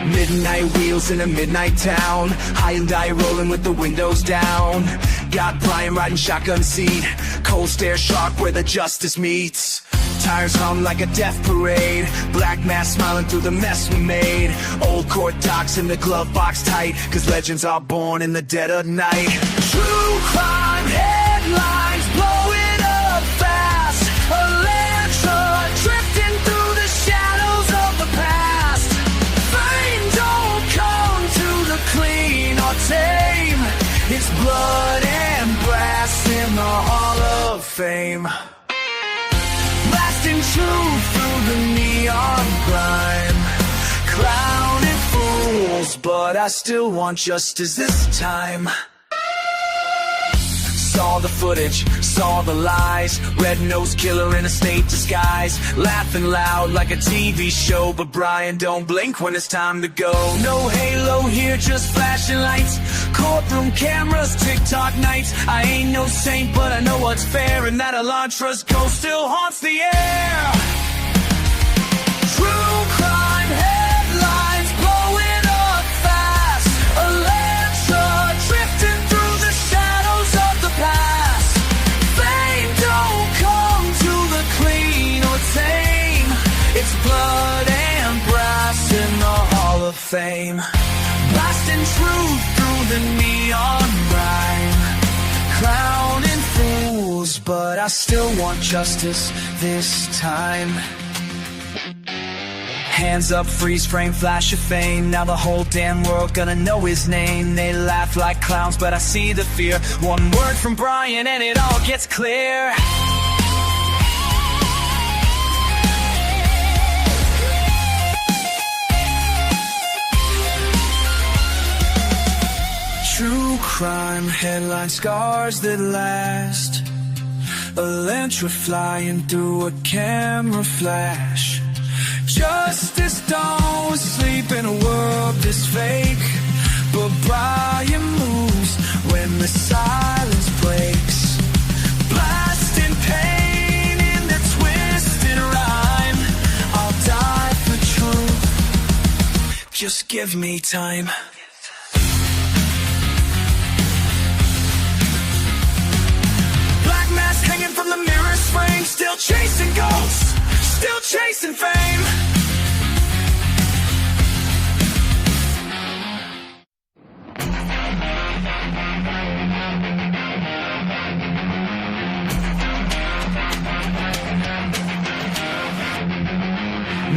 Midnight wheels in a midnight town, high and die rolling with the windows down. Got Brian riding shotgun seat, cold stare sharp where the justice meets. Tires hum like a death parade, black mask smiling through the mess we made. Old court docs in the glove box tight, cause legends are born in the dead of night. True crime headlines blowing up fast, a Elantra drifting through the shadows of the past. Fame don't come to the clean or tame, it's blood and brass in the Hall of Fame. Blasting truth through the neon grime, clowning fools, but I still want justice this time. Saw the footage, saw the lies, red-nosed killer in a state disguise, laughing loud like a TV show, but Brian don't blink when it's time to go. No halo here, just flashing lights, courtroom cameras, TikTok nights. I ain't no saint, but I know what's fair, and that Elantra's ghost still haunts the air. True crime headlines blowing up fast, Elantra drifting through the shadows of the past. Fame don't come to the clean or tame, it's blood and brass in the Hall of Fame. Blasting truth through the neon rhyme, clowning fools, but I still want justice this time. Hands up, freeze frame, flash of fame. Now the whole damn world gonna know his name. They laugh like clowns, but I see the fear. One word from Brian and it all gets clear. True crime headline scars that last, Elantra flying through a camera flash. Justice don't sleep in a world this fake, but Brian moves when the silence breaks. Blasting pain in the twisted rhyme, I'll die for truth, just give me time. Black mask hanging from the mirror's frame, still chasing ghosts, still chasing fame.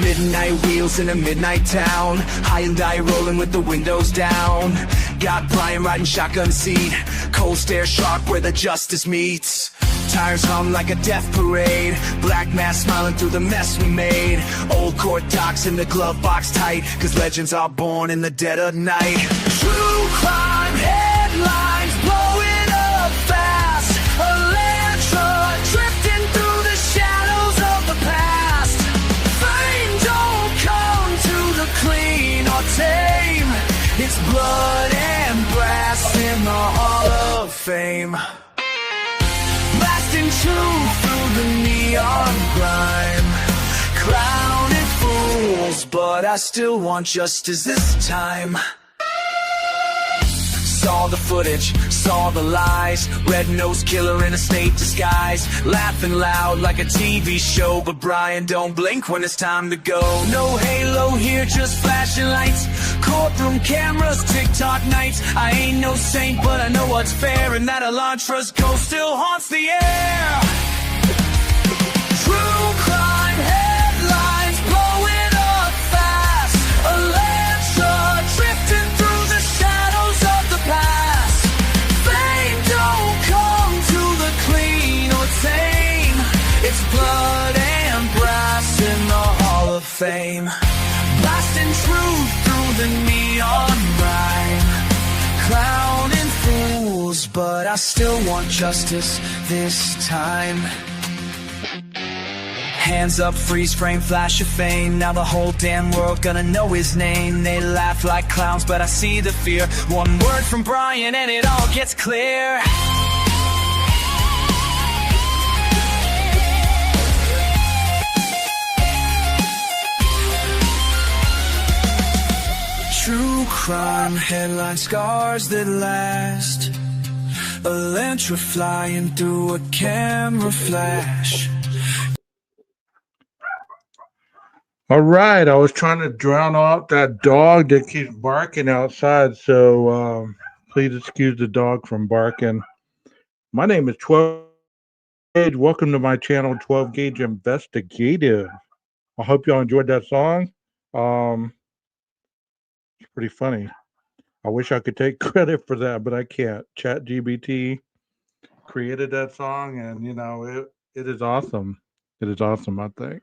Midnight wheels in a midnight town, high and die rolling with the windows down. Got Brian riding shotgun seat, cold stare sharp where the justice meets. Tires hum like a death parade, black mask smiling through the mess we made. Old court docs in the glove box tight, cause legends are born in the dead of night. True crime headlines blowing up fast, Elantra drifting through the shadows of the past. Fame don't come to the clean or tame, it's blood and brass in the Hall of Fame. Blasting truth through the neon grime, clowning fools, but I still want justice this time. Saw the footage, saw the lies, red-nosed killer in a state disguise, laughing loud like a TV show, but Brian don't blink when it's time to go. No halo here, just flashing lights, courtroom cameras, TikTok nights. I ain't no saint, but I know what's fair, and that Elantra's ghost still haunts the air. True crime headlines blowing up fast, Elantra drifting through the shadows of the past. Fame don't come to the clean or tame, it's blood and brass in the Hall of Fame. Blasting truth through the neon rhyme, clowning fools, but I still want justice this time. Hands up, freeze frame, flash of fame. Now the whole damn world gonna know his name. They laugh like clowns, but I see the fear. One word from Brian and it all gets clear. crime, headline scars that last. A lantern flying through a camera flash. All right, I was trying to drown out that dog that keeps barking outside, so please excuse the dog from barking. My name is 12 Gauge. Welcome to my channel, 12 Gauge Investigative. I hope y'all enjoyed that song. Um, it's pretty funny. I wish I could take credit for that, but I can't. ChatGPT created that song, and it is awesome. It is awesome, I think.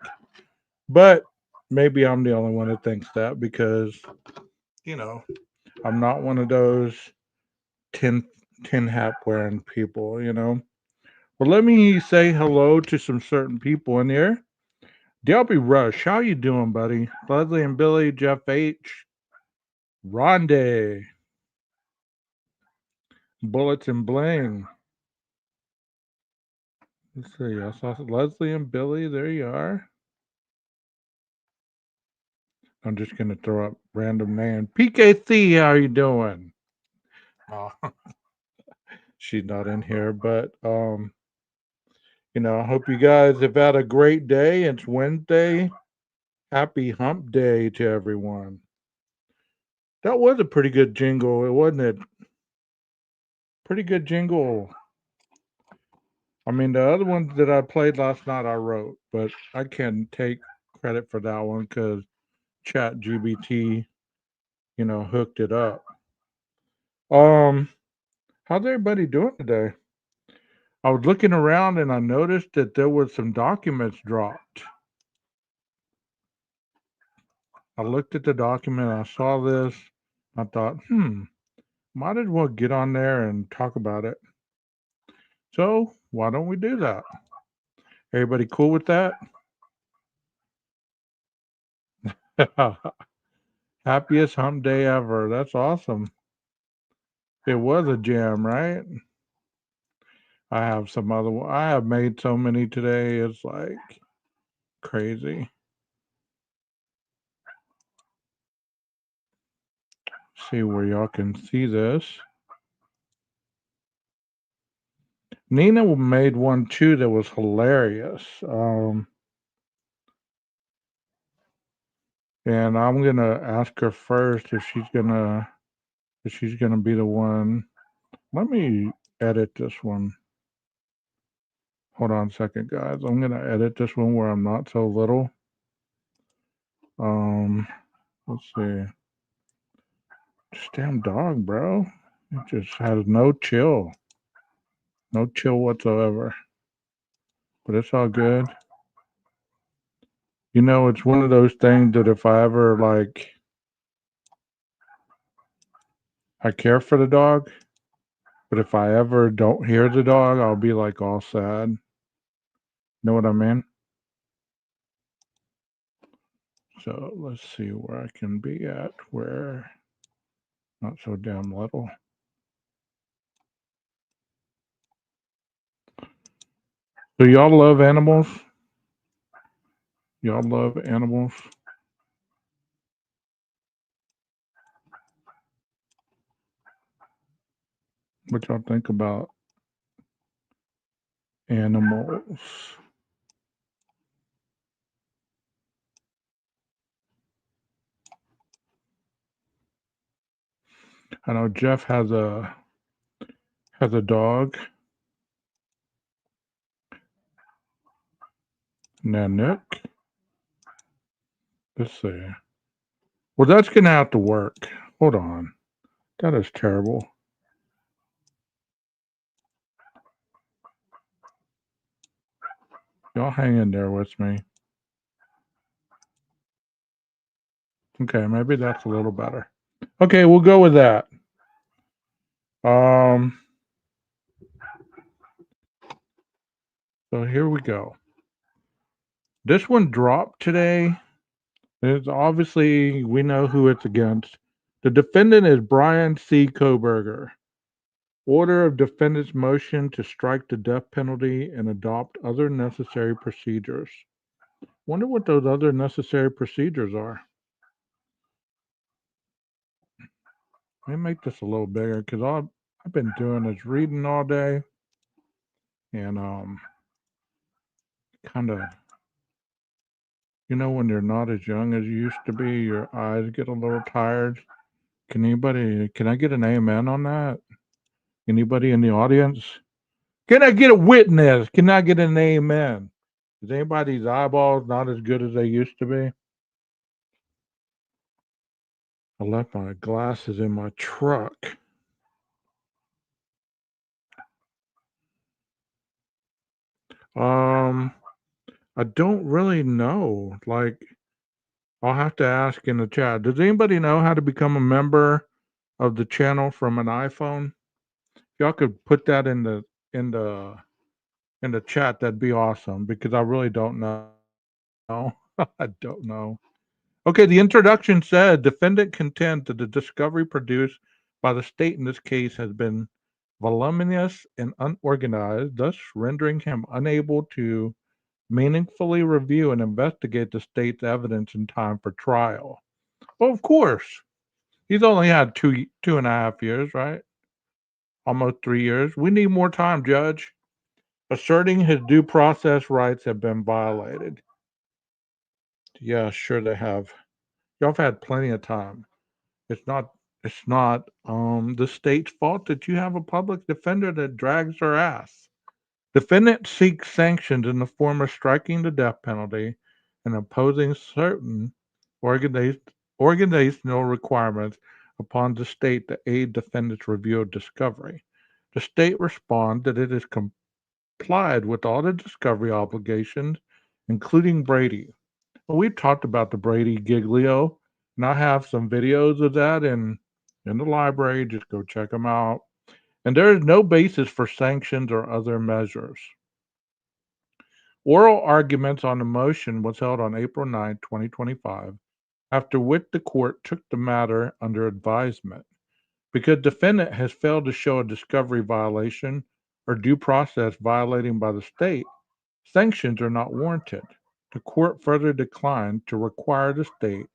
But maybe I'm the only one that thinks that because you know I'm not one of those tin tin hat wearing people. Well, let me say hello to some certain people in here. Delby Rush, how you doing, buddy? Leslie and Billy, Jeff H, Rondé, Bullets and Bling. Let's see, I saw Leslie and Billy. There you are. I'm just gonna throw up random name. PKC, how you doing? Oh, she's not in here, but I hope you guys have had a great day. It's Wednesday. Happy Hump Day to everyone. That was a pretty good jingle, wasn't it? Pretty good jingle. I mean, the other ones that I played last night I wrote, but I can't take credit for that one because Chat GBT, hooked it up. Um, how's everybody doing today? I was looking around and I noticed that there was some documents dropped. I looked at the document, I saw this, I thought, might as well get on there and talk about it. So why don't we do that? Everybody cool with that? Happiest hump day ever. That's awesome. It was a jam, right? I have made so many today. It's like crazy. See where y'all can see this. Nina made one too that was hilarious. And I'm gonna ask her first if she's gonna be the one. Let me edit this one. Hold on a second, guys. I'm gonna edit this one where I'm not so little. Um, let's see. This damn dog, bro. It just has no chill whatsoever. But it's all good. It's one of those things that if I ever I care for the dog, but if I ever don't hear the dog, I'll be like all sad. Know what I mean? So let's see where I can be at where not so damn little. Do y'all love animals? Y'all love animals? What y'all think about animals? I know Jeff has a dog, Nanook. Let's see. Well, that's gonna have to work. Hold on. That is terrible. Y'all hang in there with me. Okay, maybe that's a little better. Okay, we'll go with that. Um, so here we go. This one dropped today. It's obviously we know who it's against. The defendant is Brian C. Koberger. Order of defendant's motion to strike the death penalty and adopt other necessary procedures. Wonder what those other necessary procedures are. Let me make this a little bigger because I've been doing is reading all day and kind of when you're not as young as you used to be, your eyes get a little tired. Can I get an amen on that? Anybody in the audience? Can I get a witness? Can I get an amen? Is anybody's eyeballs not as good as they used to be? I left my glasses in my truck. Um, I don't really know. Like, I'll have to ask in the chat. Does anybody know how to become a member of the channel from an iPhone? If y'all could put that in the in the chat, that'd be awesome because I really don't know. I don't know. Okay, the introduction said defendant contends that the discovery produced by the state in this case has been voluminous and unorganized, thus rendering him unable to meaningfully review and investigate the state's evidence in time for trial. Well, of course. He's only had 2.5 years, right? Almost 3 years. We need more time, Judge. Asserting his due process rights have been violated. Yeah, sure they have. Y'all have had plenty of time. It's not the state's fault that you have a public defender that drags her ass. Defendant seeks sanctions in the form of striking the death penalty and imposing certain organiz- organizational requirements upon the state to aid defendant's review of discovery. The state responds that it has complied with all the discovery obligations, including Brady. Well, we've talked about the Brady Giglio, and I have some videos of that in the library. Just go check them out. And there is no basis for sanctions or other measures. Oral arguments on the motion was held on April 9, 2025, after which the court took the matter under advisement. Because defendant has failed to show a discovery violation or due process violating by the state, sanctions are not warranted. The court further declined to require the state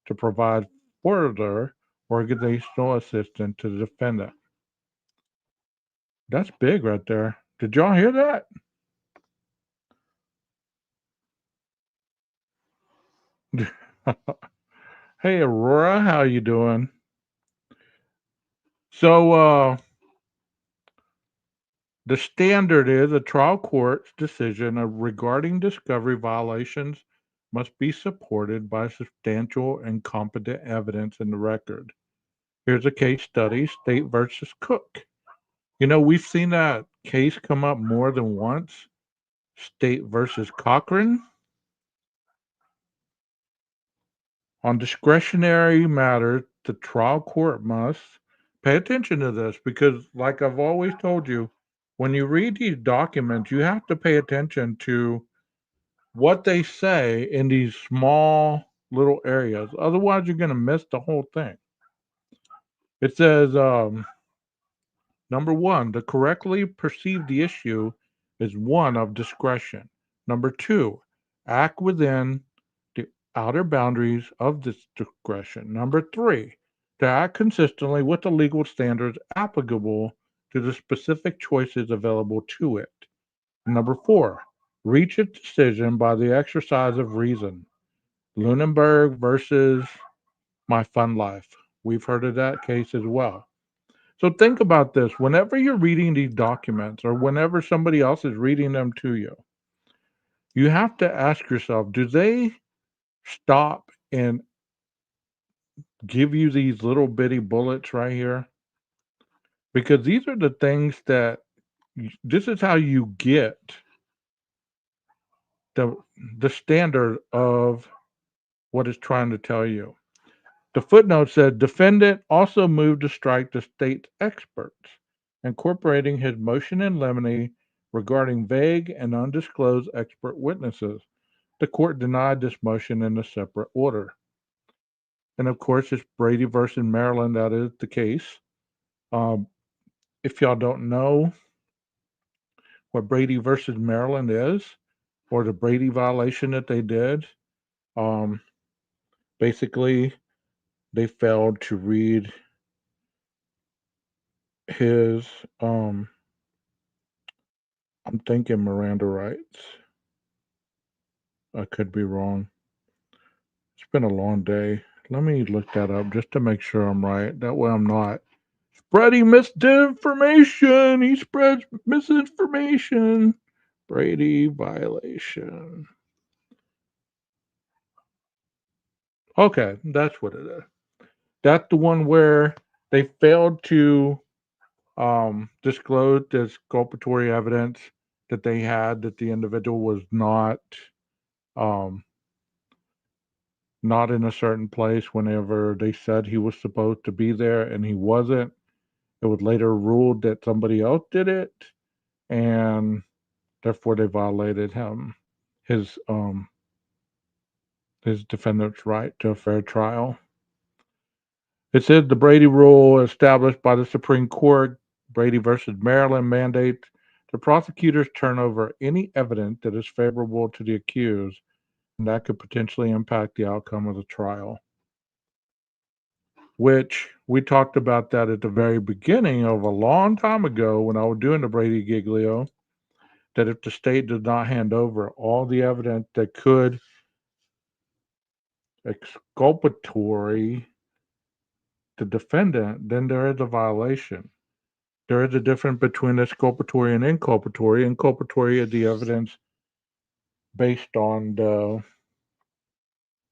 to provide further organizational assistance to the defendant. That's big right there. Did y'all hear that? Hey Aurora, how you doing? So the standard is a trial court's decision regarding discovery violations must be supported by substantial and competent evidence in the record. Here's a case study, State versus Cook. We've seen that case come up more than once. State versus Cochran. On discretionary matters, the trial court must pay attention to this because, like I've always told you, when you read these documents, you have to pay attention to what they say in these small little areas. Otherwise, you're going to miss the whole thing. It says, number one, to correctly perceive the issue is one of discretion. Number two, act within the outer boundaries of this discretion. Number three, to act consistently with the legal standards applicable to the specific choices available to it. Number four, reach a decision by the exercise of reason. Lunenburg versus My Fun Life. We've heard of that case as well. So think about this. Whenever you're reading these documents or whenever somebody else is reading them to you, you have to ask yourself, do they stop and give you these little bitty bullets right here? Because these are the things that this is how you get the the standard of what it's trying to tell you. The footnote said defendant also moved to strike the state's experts, incorporating his motion in limine regarding vague and undisclosed expert witnesses. The court denied this motion in a separate order. And of course, it's Brady versus Maryland. That is the case. Um, if y'all don't know what Brady versus Maryland is, or the Brady violation that they did, um, basically they failed to read his I'm thinking Miranda rights. I could be wrong. It's been a long day. Let me look that up just to make sure I'm right. That way I'm not spreading misinformation. He spreads misinformation. Brady violation. Okay, that's what it is. That's the one where they failed to disclosed as exculpatory evidence that they had that the individual was um, not in a certain place whenever they said he was supposed to be there and he wasn't. It was later ruled that somebody else did it, and therefore they violated his um his defendant's right to a fair trial. It says the Brady rule established by the Supreme Court, Brady versus Maryland, mandates the prosecutors turn over any evidence that is favorable to the accused and that could potentially impact the outcome of the trial. Which we talked about that at the very beginning of a long time ago when I was doing the Brady Giglio, that if the state does not hand over all the evidence that could exculpatory the defendant, then there is a violation. There is a difference between exculpatory and inculpatory. Inculpatory is the evidence based on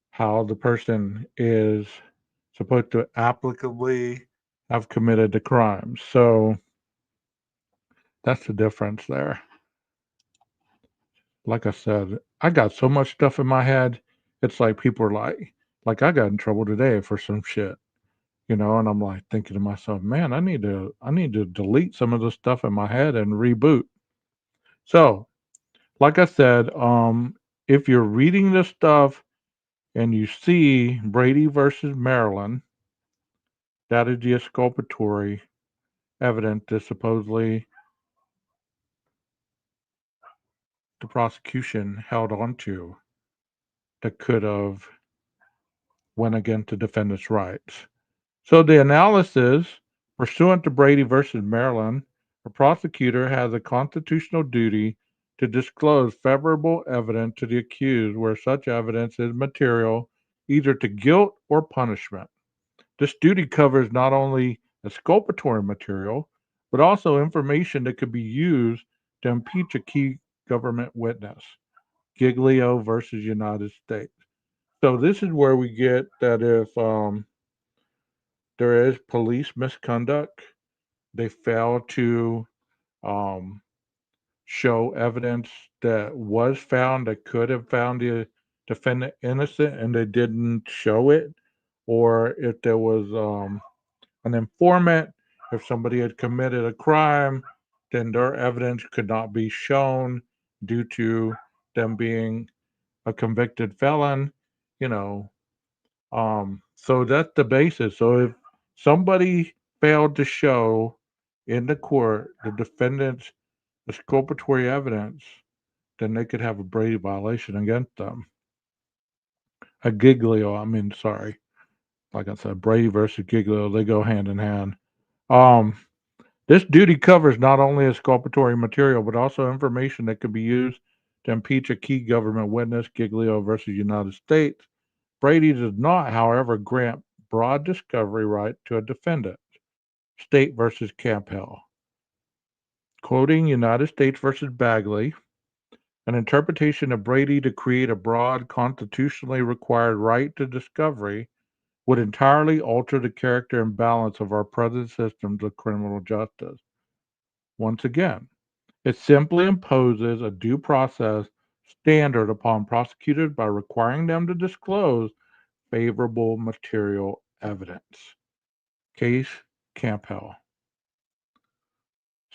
how the person is supposed to applicably have committed the crime. So that's the difference there. Like I said, I got so much stuff in my head. It's like people are like I got in trouble today for some shit, and I'm like thinking to myself, man, I need to delete some of the stuff in my head and reboot. So like I said, if you're reading this stuff and you see Brady versus Maryland, that is the exculpatory evidence that supposedly the prosecution held on to that could have went against the defendant's rights. So the analysis, pursuant to Brady versus Maryland, the prosecutor has a constitutional duty to disclose favorable evidence to the accused where such evidence is material either to guilt or punishment. This duty covers not only exculpatory material, but also information that could be used to impeach a key government witness. Giglio versus United States. So this is where we get that if there is police misconduct, they fail to um, show evidence that was found that could have found the defendant innocent and they didn't show it, or if there was an informant, if somebody had committed a crime, then their evidence could not be shown due to them being a convicted felon, you know. So that's the basis. So if somebody failed to show in the court the defendant's exculpatory evidence, then they could have a Brady violation against them. A Giglio, I mean, sorry. Like I said, Brady versus Giglio, they go hand in hand. Um, this duty covers not only exculpatory material, but also information that could be used to impeach a key government witness, Giglio versus United States. Brady does not, however, grant broad discovery right to a defendant. State versus Campbell. Quoting United States versus Bagley, an interpretation of Brady to create a broad constitutionally required right to discovery would entirely alter the character and balance of our present systems of criminal justice. Once again, it simply imposes a due process standard upon prosecutors by requiring them to disclose favorable material evidence. Case Campbell,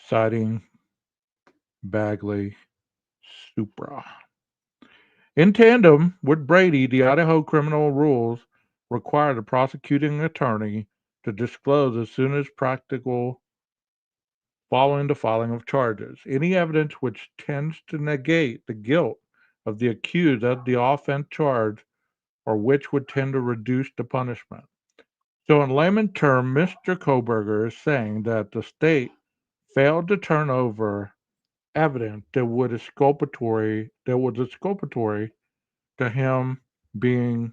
citing Bagley Supra. In tandem with Brady, the Idaho criminal rules require the prosecuting attorney to disclose as soon as practical following the filing of charges any evidence which tends to negate the guilt of the accused of the offense charged or which would tend to reduce the punishment. So, in layman term, Mr. Koberger is saying that the state failed to turn over evidence that was exculpatory to him being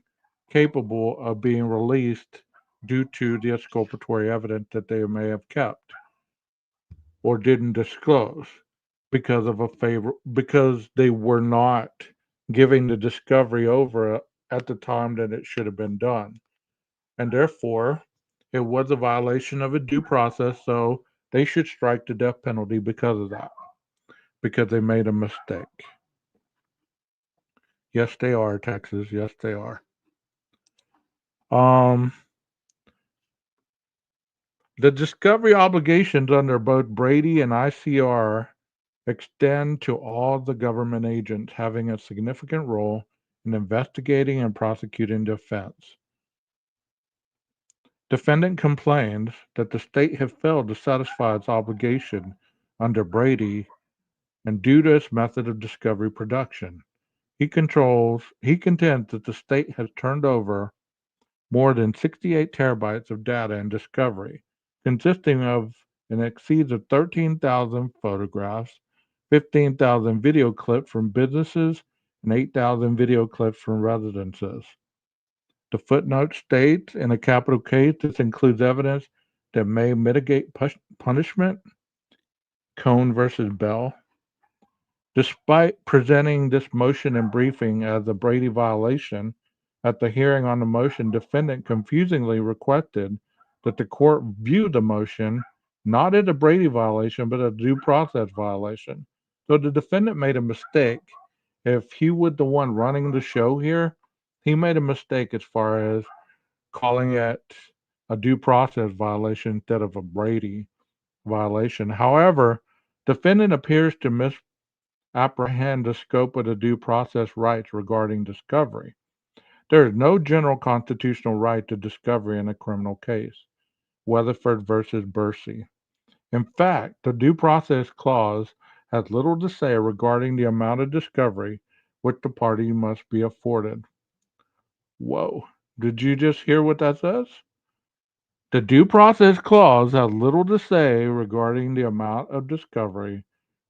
capable of being released due to the exculpatory evidence that they may have kept or didn't disclose because they were not giving the discovery over at the time that it should have been done. And therefore, it was a violation of a due process, so they should strike the death penalty because of that, because they made a mistake. Yes, they are, Texas. Yes, they are. Um, the discovery obligations under both Brady and ICR extend to all the government agents having a significant role in investigating and prosecuting the offense. Defendant complains that the state has failed to satisfy its obligation under Brady and due to its method of discovery production. He contends that the state has turned over more than 68 terabytes of data in discovery, consisting of an exceeds of 13,000 photographs, 15,000 video clips from businesses, and 8,000 video clips from residences. The footnote states in a capital case this includes evidence that may mitigate punishment, Cone versus Bell. Despite presenting this motion and briefing as a Brady violation, at the hearing on the motion, defendant confusingly requested that the court view the motion not as a Brady violation, but a due process violation. So the defendant made a mistake. If he was the one running the show here, he made a mistake as far as calling it a due process violation instead of a Brady violation. However, defendant appears to apprehend the scope of the due process rights regarding discovery. There is no general constitutional right to discovery in a criminal case. Weatherford versus Bursey. In fact, the due process clause has little to say regarding the amount of discovery which the party must be afforded. Whoa. Did you just hear what that says? The due process clause has little to say regarding the amount of discovery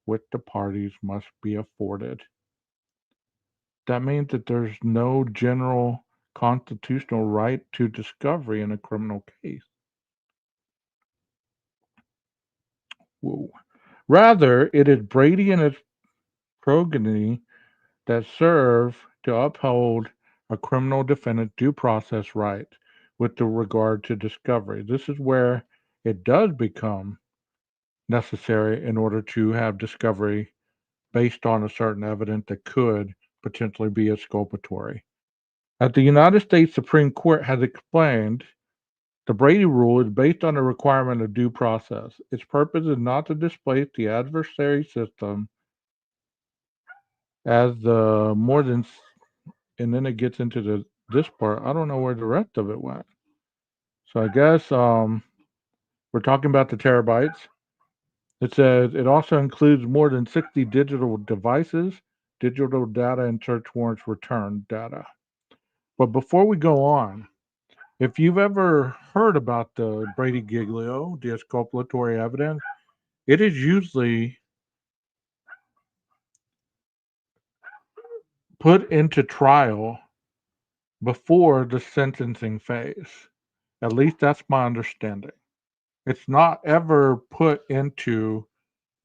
which the parties must be afforded. That means that there's no general constitutional right to discovery in a criminal case. Whoa. Rather, it is Brady and its progeny that serve to uphold a criminal defendant's due process right with regard to discovery. This is where it does become necessary in order to have discovery based on a certain evidence that could potentially be exculpatory. As the United States Supreme Court has explained, the Brady Rule is based on the requirement of due process. Its purpose is not to displace the adversary system as the more than, and then it gets into this part. I don't know where the rest of it went. So I guess we're talking about the terabytes. It says it also includes more than 60 digital devices, digital data, and search warrants return data. But before we go on, if you've ever heard about the Brady Giglio, the exculpatory evidence, it is usually put into trial before the sentencing phase. At least that's my understanding. It's not ever put into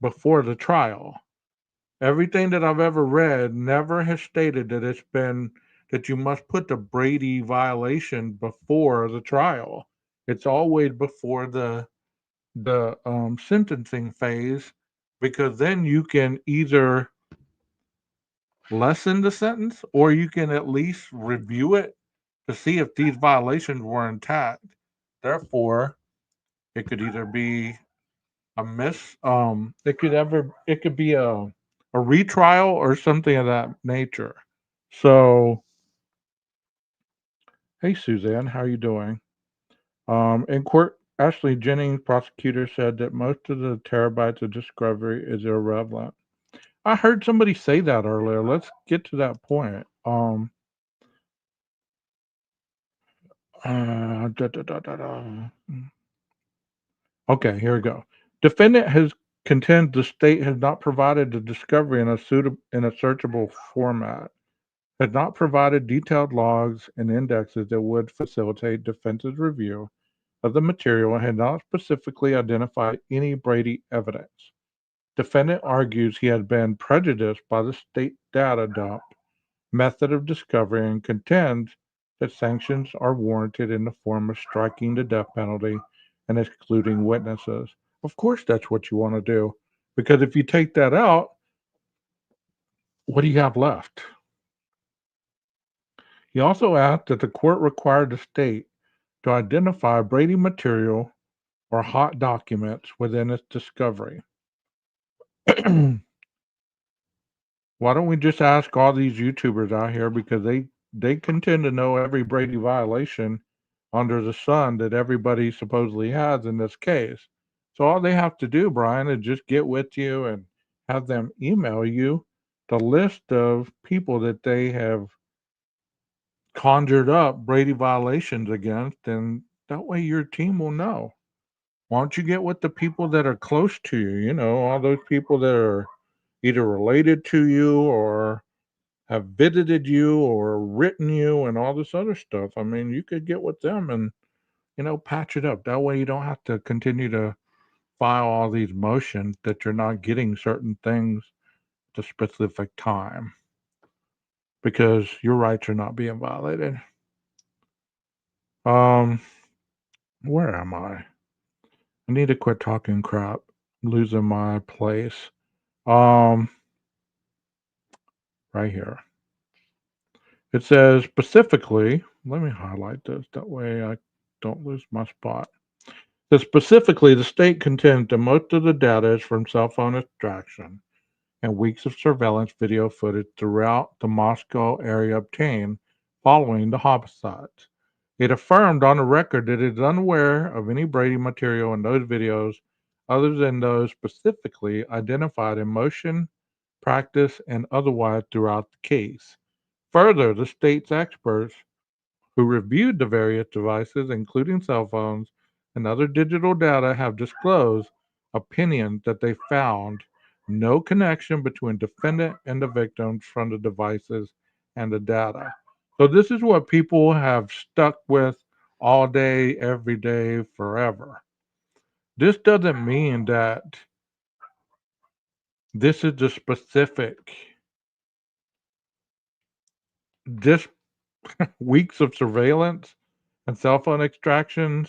before the trial. Everything that I've ever read never has stated that it's been that you must put the Brady violation before the trial. It's always before the sentencing phase because then you can either lessen the sentence or you can at least review it to see if these violations were intact. Therefore, it could either be it could be a retrial or something of that nature. So, hey Suzanne, how are you doing? In court, Ashley Jennings, prosecutor, said that most of the terabytes of discovery is irrelevant. I heard somebody say that earlier. Let's get to that point. Da, da, da, da, da. Okay, here we go. Defendant has contends the state has not provided the discovery in a searchable format, has not provided detailed logs and indexes that would facilitate defense's review of the material, and had not specifically identified any Brady evidence. Defendant argues he had been prejudiced by the state data dump method of discovery and contends that sanctions are warranted in the form of striking the death penalty and excluding witnesses. Of course, that's what you want to do, because if you take that out, what do you have left? He also asked that the court require the state to identify Brady material or hot documents within its discovery. Why don't we just ask all these YouTubers out here, because they contend to know every Brady violation under the sun that everybody supposedly has in this case. So all they have to do, Brian, is just get with you and have them email you the list of people that they have conjured up Brady violations against, and that way your team will know. Why don't you get with the people that are close to you? You know, all those people that are either related to you or have visited you or written you and all this other stuff. I mean, you could get with them and, patch it up. That way you don't have to continue to file all these motions that you're not getting certain things at a specific time because your rights are not being violated. Um, where am I? I need to quit talking crap. I'm losing my place. Um, right here. It says specifically, let me highlight this. That way I don't lose my spot. That specifically, the state contends that most of the data is from cell phone extraction and weeks of surveillance video footage throughout the Moscow area obtained following the homicides. It affirmed on the record that it is unaware of any Brady material in those videos other than those specifically identified in motion, practice, and otherwise throughout the case. Further, the state's experts who reviewed the various devices, including cell phones and other digital data, have disclosed opinions that they found no connection between defendant and the victims from the devices and the data. So this is what people have stuck with all day, every day, forever. This doesn't mean that this is the specific, this weeks of surveillance and cell phone extractions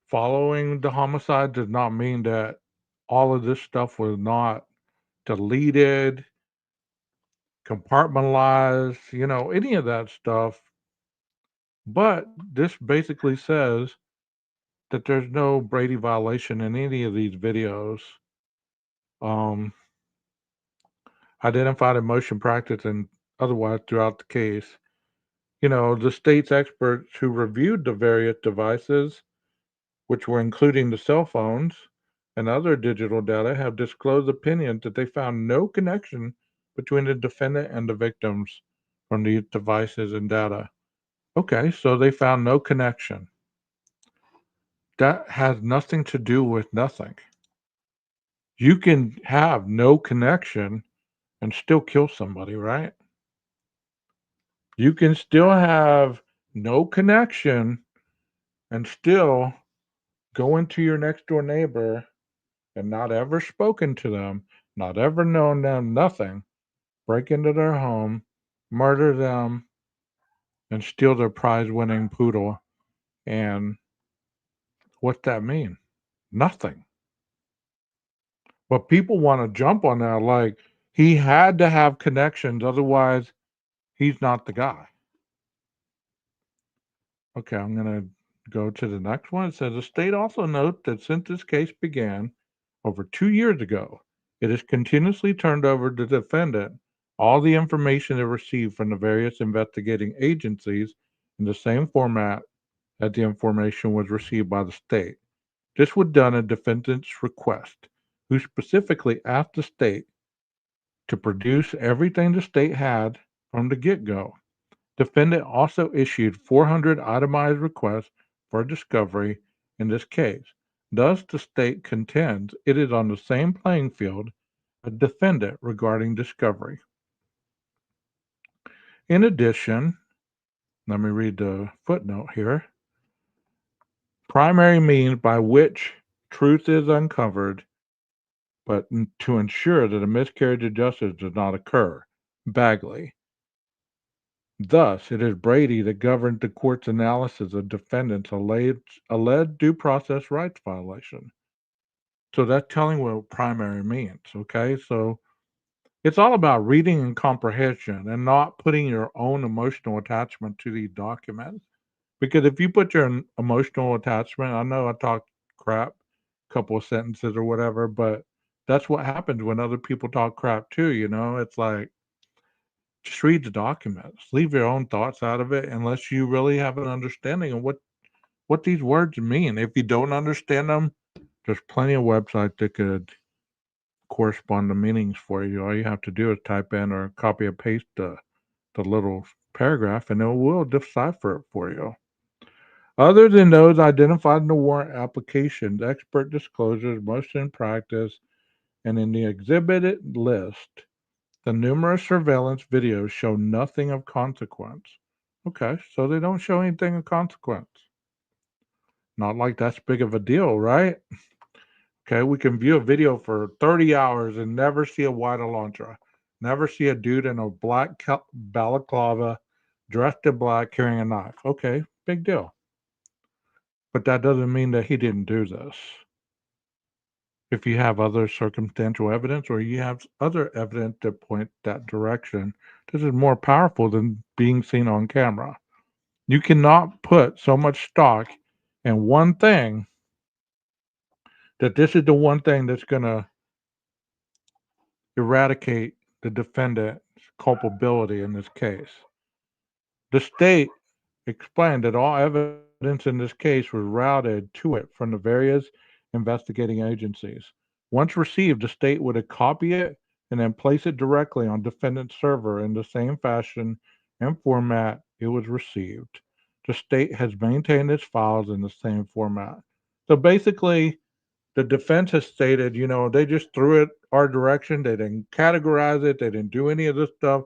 following the homicide does not mean that all of this stuff was not deleted, compartmentalized, any of that stuff. But this basically says that there's no Brady violation in any of these videos. Um, Identified in motion practice and otherwise throughout the case. The state's experts who reviewed the various devices, which were including the cell phones and other digital data, have disclosed opinions that they found no connection between the defendant and the victims from these devices and data. Okay, so they found no connection. That has nothing to do with nothing. You can have no connection and still kill somebody, right? You can still have no connection and still go into your next door neighbor and not ever spoken to them, not ever known them, nothing, break into their home, murder them, and steal their prize winning poodle. And what's that mean? Nothing. But people want to jump on that like he had to have connections, otherwise, he's not the guy. Okay, I'm going to go to the next one. It says the state also notes that since this case began over 2 years ago, it has continuously turned over to the defendant all the information it received from the various investigating agencies in the same format that the information was received by the state. This was done at defendant's request, who specifically asked the state to produce everything the state had from the get go. Defendant also issued 400 itemized requests for discovery in this case. Thus, the state contends it is on the same playing field as defendant regarding discovery. In addition, let me read the footnote here. Primary means by which truth is uncovered, but to ensure that a miscarriage of justice does not occur. Bagley. Thus, it is Brady that governed the court's analysis of defendants' alleged due process rights violation. So that's telling what primary means, okay? So it's all about reading and comprehension and not putting your own emotional attachment to these documents. Because if you put your emotional attachment, I know I talked crap, a couple of sentences or whatever, but that's what happens when other people talk crap too, you know? It's like, just read the documents. Leave your own thoughts out of it unless you really have an understanding of what these words mean. If you don't understand them, there's plenty of websites that could correspond the meanings for you. All you have to do is type in or copy and paste the little paragraph and it will decipher it for you. Other than those identified in the warrant applications, expert disclosures, most in practice, and in the exhibited list, the numerous surveillance videos show nothing of consequence. Okay, so they don't show anything of consequence. Not like that's big of a deal, right? Okay, we can view a video for 30 hours and never see a white Elantra. Never see a dude in a black balaclava, dressed in black, carrying a knife. Okay, big deal. But that doesn't mean that he didn't do this. If you have other circumstantial evidence or you have other evidence that point that direction, this is more powerful than being seen on camera. You cannot put so much stock in one thing that this is the one thing that's going to eradicate the defendant's culpability in this case. The state explained that all evidence in this case was routed to it from the various investigating agencies. Once received, the state would copy it and then place it directly on defendant's server in the same fashion and format it was received. The state has maintained its files in the same format. So basically, the defense has stated, they just threw it our direction. They didn't categorize it. They didn't do any of this stuff.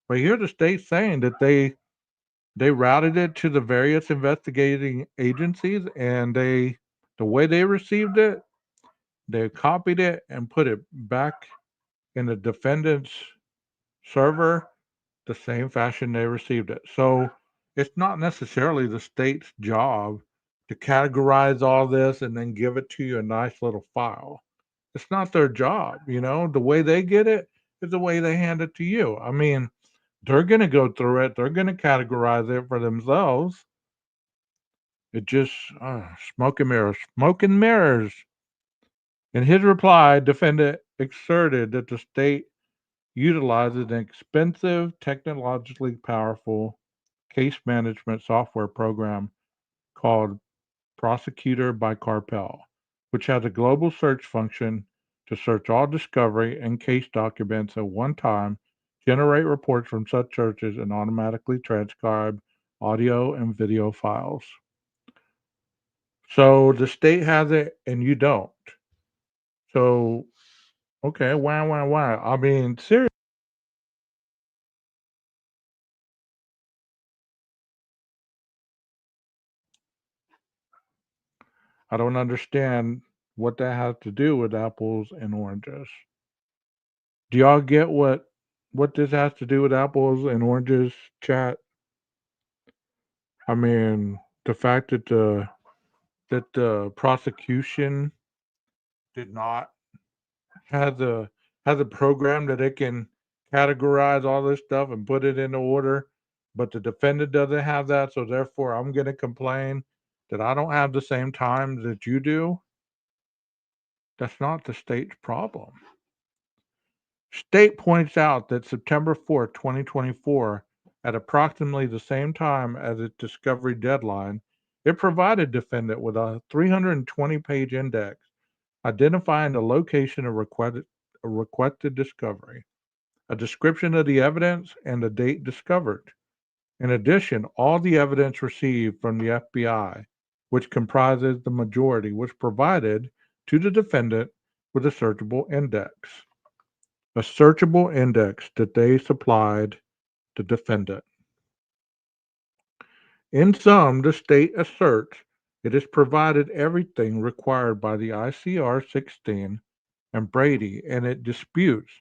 But here the state's saying that they routed it to the various investigating agencies, and the way they received it, they copied it and put it back in the defendant's server the same fashion they received it. So it's not necessarily the state's job to categorize all this and then give it to you a nice little file. It's not their job, The way they get it is the way they hand it to you. I mean, they're going to go through it, they're going to categorize it for themselves. It just, smoke and mirrors. In his reply, defendant asserted that the state utilizes an expensive, technologically powerful case management software program called Prosecutor by Carpel, which has a global search function to search all discovery and case documents at one time, generate reports from such searches, and automatically transcribe audio and video files. So the state has it and you don't. So, okay, why? I mean, seriously, I don't understand what that has to do with apples and oranges. Do y'all get what this has to do with apples and oranges, chat? I mean, the fact that the prosecution did not have the program that it can categorize all this stuff and put it in order, but the defendant doesn't have that, so therefore I'm going to complain that I don't have the same time that you do. That's not the state's problem. State points out that September 4th, 2024, at approximately the same time as its discovery deadline, it provided defendant with a 320-page index identifying the location of requested discovery, a description of the evidence, and the date discovered. In addition, all the evidence received from the FBI, which comprises the majority, was provided to the defendant with a searchable index that they supplied the defendant. In sum, the state asserts it has provided everything required by the ICR 16 and Brady, and it disputes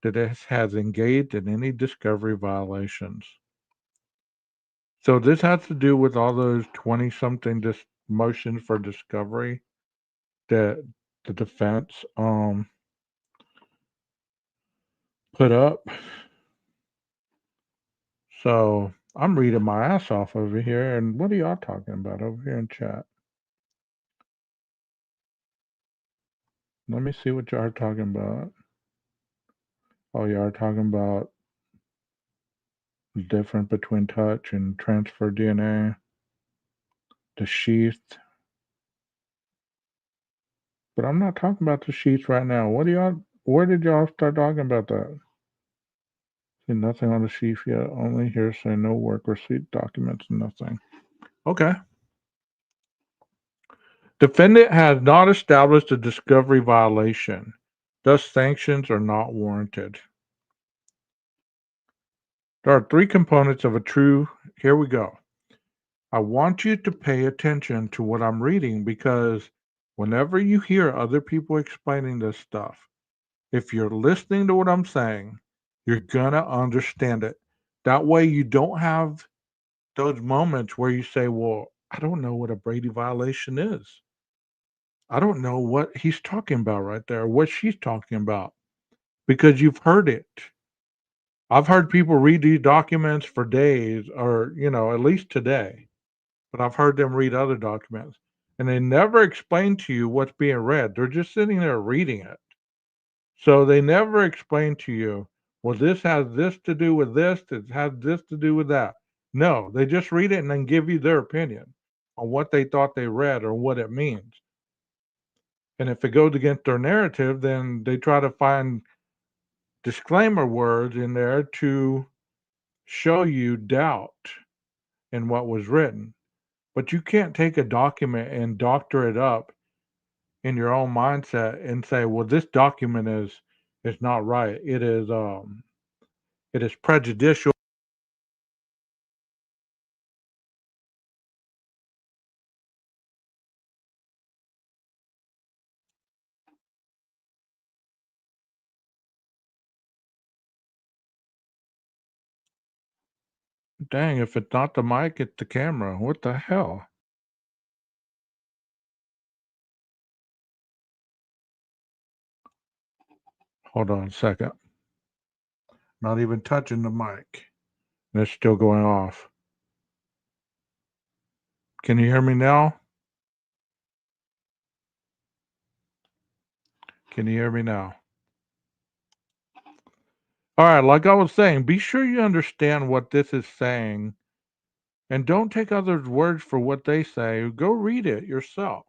that it has engaged in any discovery violations. So this has to do with all those 20 something motions for discovery that the defense put up. So I'm reading my ass off over here, and what are y'all talking about over here in chat? Let me see what y'all are talking about. Oh, y'all are talking about the difference between touch and transfer DNA, the sheath. But I'm not talking about the sheath right now. What do y'all? Where did y'all start talking about that? See nothing on the sheath yet. Only hearsay, no work receipt documents, nothing. Okay. Defendant has not established a discovery violation. Thus, sanctions are not warranted. There are three components of a true. Here we go. I want you to pay attention to what I'm reading because whenever you hear other people explaining this stuff, if you're listening to what I'm saying, you're going to understand it. That way, you don't have those moments where you say, well, I don't know what a Brady violation is. I don't know what he's talking about right there, what she's talking about, because you've heard it. I've heard people read these documents for days or, at least today, but I've heard them read other documents and they never explain to you what's being read. They're just sitting there reading it. So they never explain to you, well, this has this to do with this, it has this to do with that. No, they just read it and then give you their opinion on what they thought they read or what it means. And if it goes against their narrative, then they try to find disclaimer words in there to show you doubt in what was written. But you can't take a document and doctor it up in your own mindset and say, well, this document is not right. It is prejudicial. Dang, if it's not the mic, it's the camera. What the hell? Hold on a second. Not even touching the mic. And it's still going off. Can you hear me now? Can you hear me now? All right, like I was saying, be sure you understand what this is saying and don't take others' words for what they say. Go read it yourself.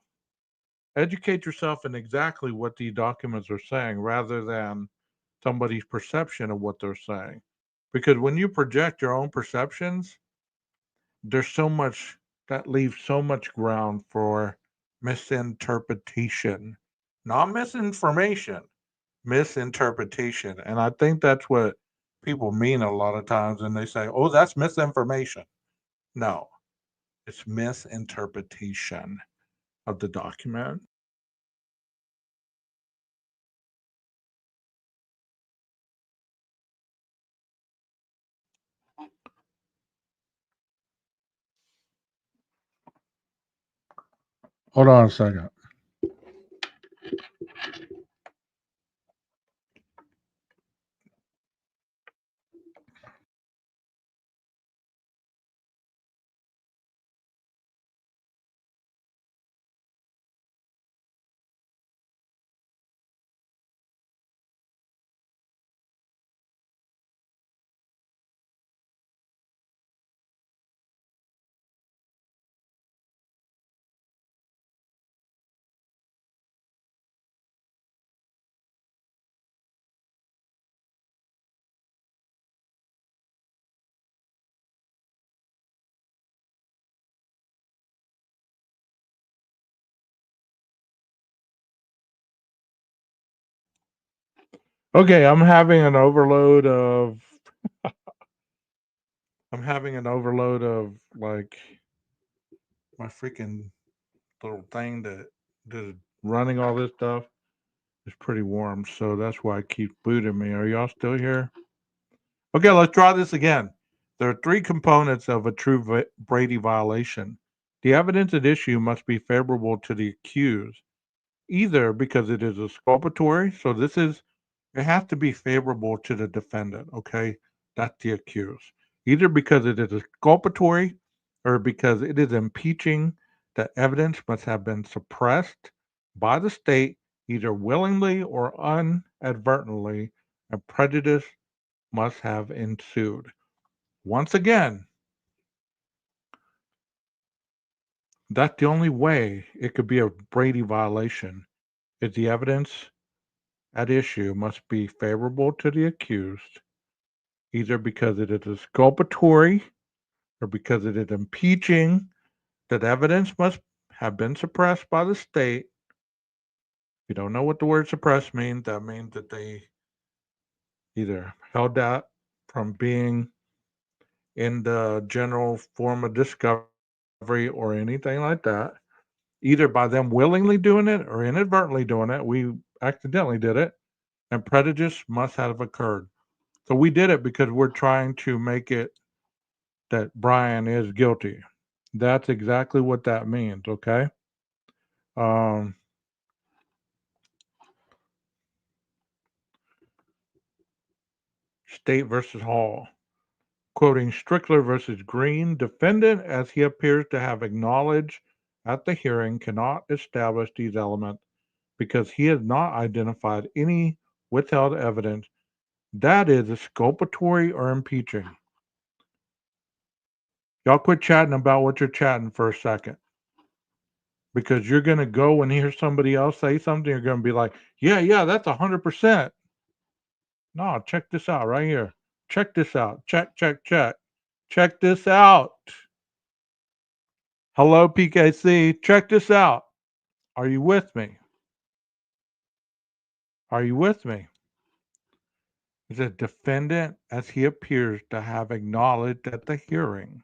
Educate yourself in exactly what the documents are saying rather than somebody's perception of what they're saying. Because when you project your own perceptions, there's so much that leaves so much ground for misinterpretation, not misinformation, misinterpretation. And I think that's what people mean a lot of times. And they say, oh, that's misinformation. No, it's misinterpretation of the document. Hold on a second. Okay, I'm having an overload of like my freaking little thing that is running all this stuff is pretty warm, so that's why it keeps booting me. Are y'all still here? Okay, let's try this again. There are three components of a true Brady violation. The evidence at issue must be favorable to the accused, either because it is exculpatory, so it has to be favorable to the defendant, okay? That's the accused. Either because it is exculpatory or because it is impeaching, that evidence must have been suppressed by the state either willingly or inadvertently, and prejudice must have ensued. Once again, that's the only way it could be a Brady violation is the evidence at issue must be favorable to the accused, either because it is exculpatory or because it is impeaching, that evidence must have been suppressed by the state. If you don't know what the word suppress means, that means that they either held that from being in the general form of discovery or anything like that, either by them willingly doing it or inadvertently doing it. We accidentally did it, and prejudice must have occurred. So we did it because we're trying to make it that Brian is guilty. That's exactly what that means, okay? Um, State versus Hall. Quoting Strickler versus Green, defendant, as he appears to have acknowledged at the hearing, cannot establish these elements because he has not identified any withheld evidence that is exculpatory or impeaching. Y'all quit chatting about what you're chatting for a second because you're going to go and hear somebody else say something. You're going to be like, yeah, that's 100%. No, check this out right here. Check this out. Check. Check this out. Hello, PKC. Check this out. Are you with me? Are you with me? The defendant, as he appears to have acknowledged at the hearing,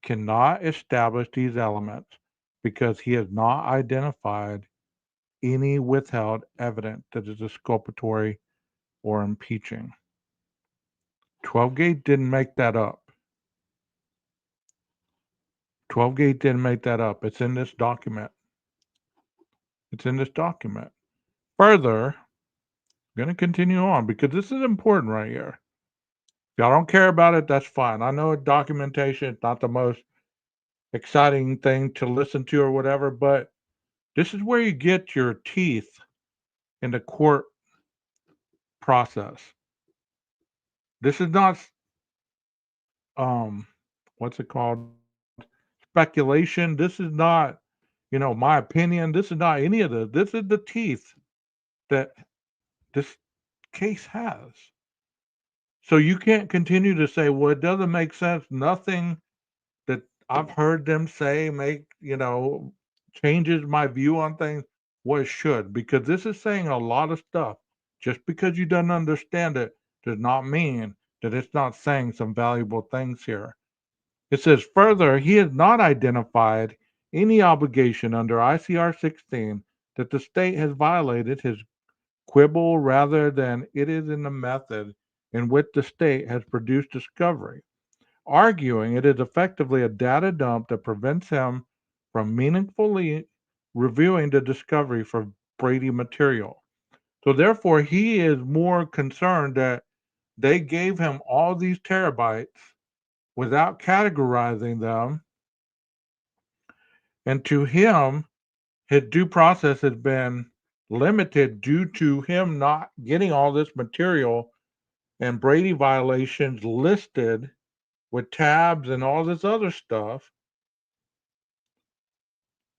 cannot establish these elements because he has not identified any withheld evidence that is exculpatory or impeaching. 12 Gate didn't make that up. 12 Gate didn't make that up. It's in this document. It's in this document. Further, I'm going to continue on because this is important right here. If y'all don't care about it, that's fine. I know documentation is not the most exciting thing to listen to or whatever, but this is where you get your teeth in the court process. This is not um what's it called? Speculation. This is not, my opinion. This is not any of this. This is the teeth that this case has. So you can't continue to say, well, it doesn't make sense. Nothing that I've heard them say changes my view on things. Well, it should, because this is saying a lot of stuff. Just because you don't understand it does not mean that it's not saying some valuable things here. It says further, he has not identified any obligation under ICR 16 that the state has violated his quibble rather than it is in the method in which the state has produced discovery, arguing it is effectively a data dump that prevents him from meaningfully reviewing the discovery for Brady material. So therefore, he is more concerned that they gave him all these terabytes without categorizing them, and to him, his due process has been limited due to him not getting all this material and Brady violations listed with tabs and all this other stuff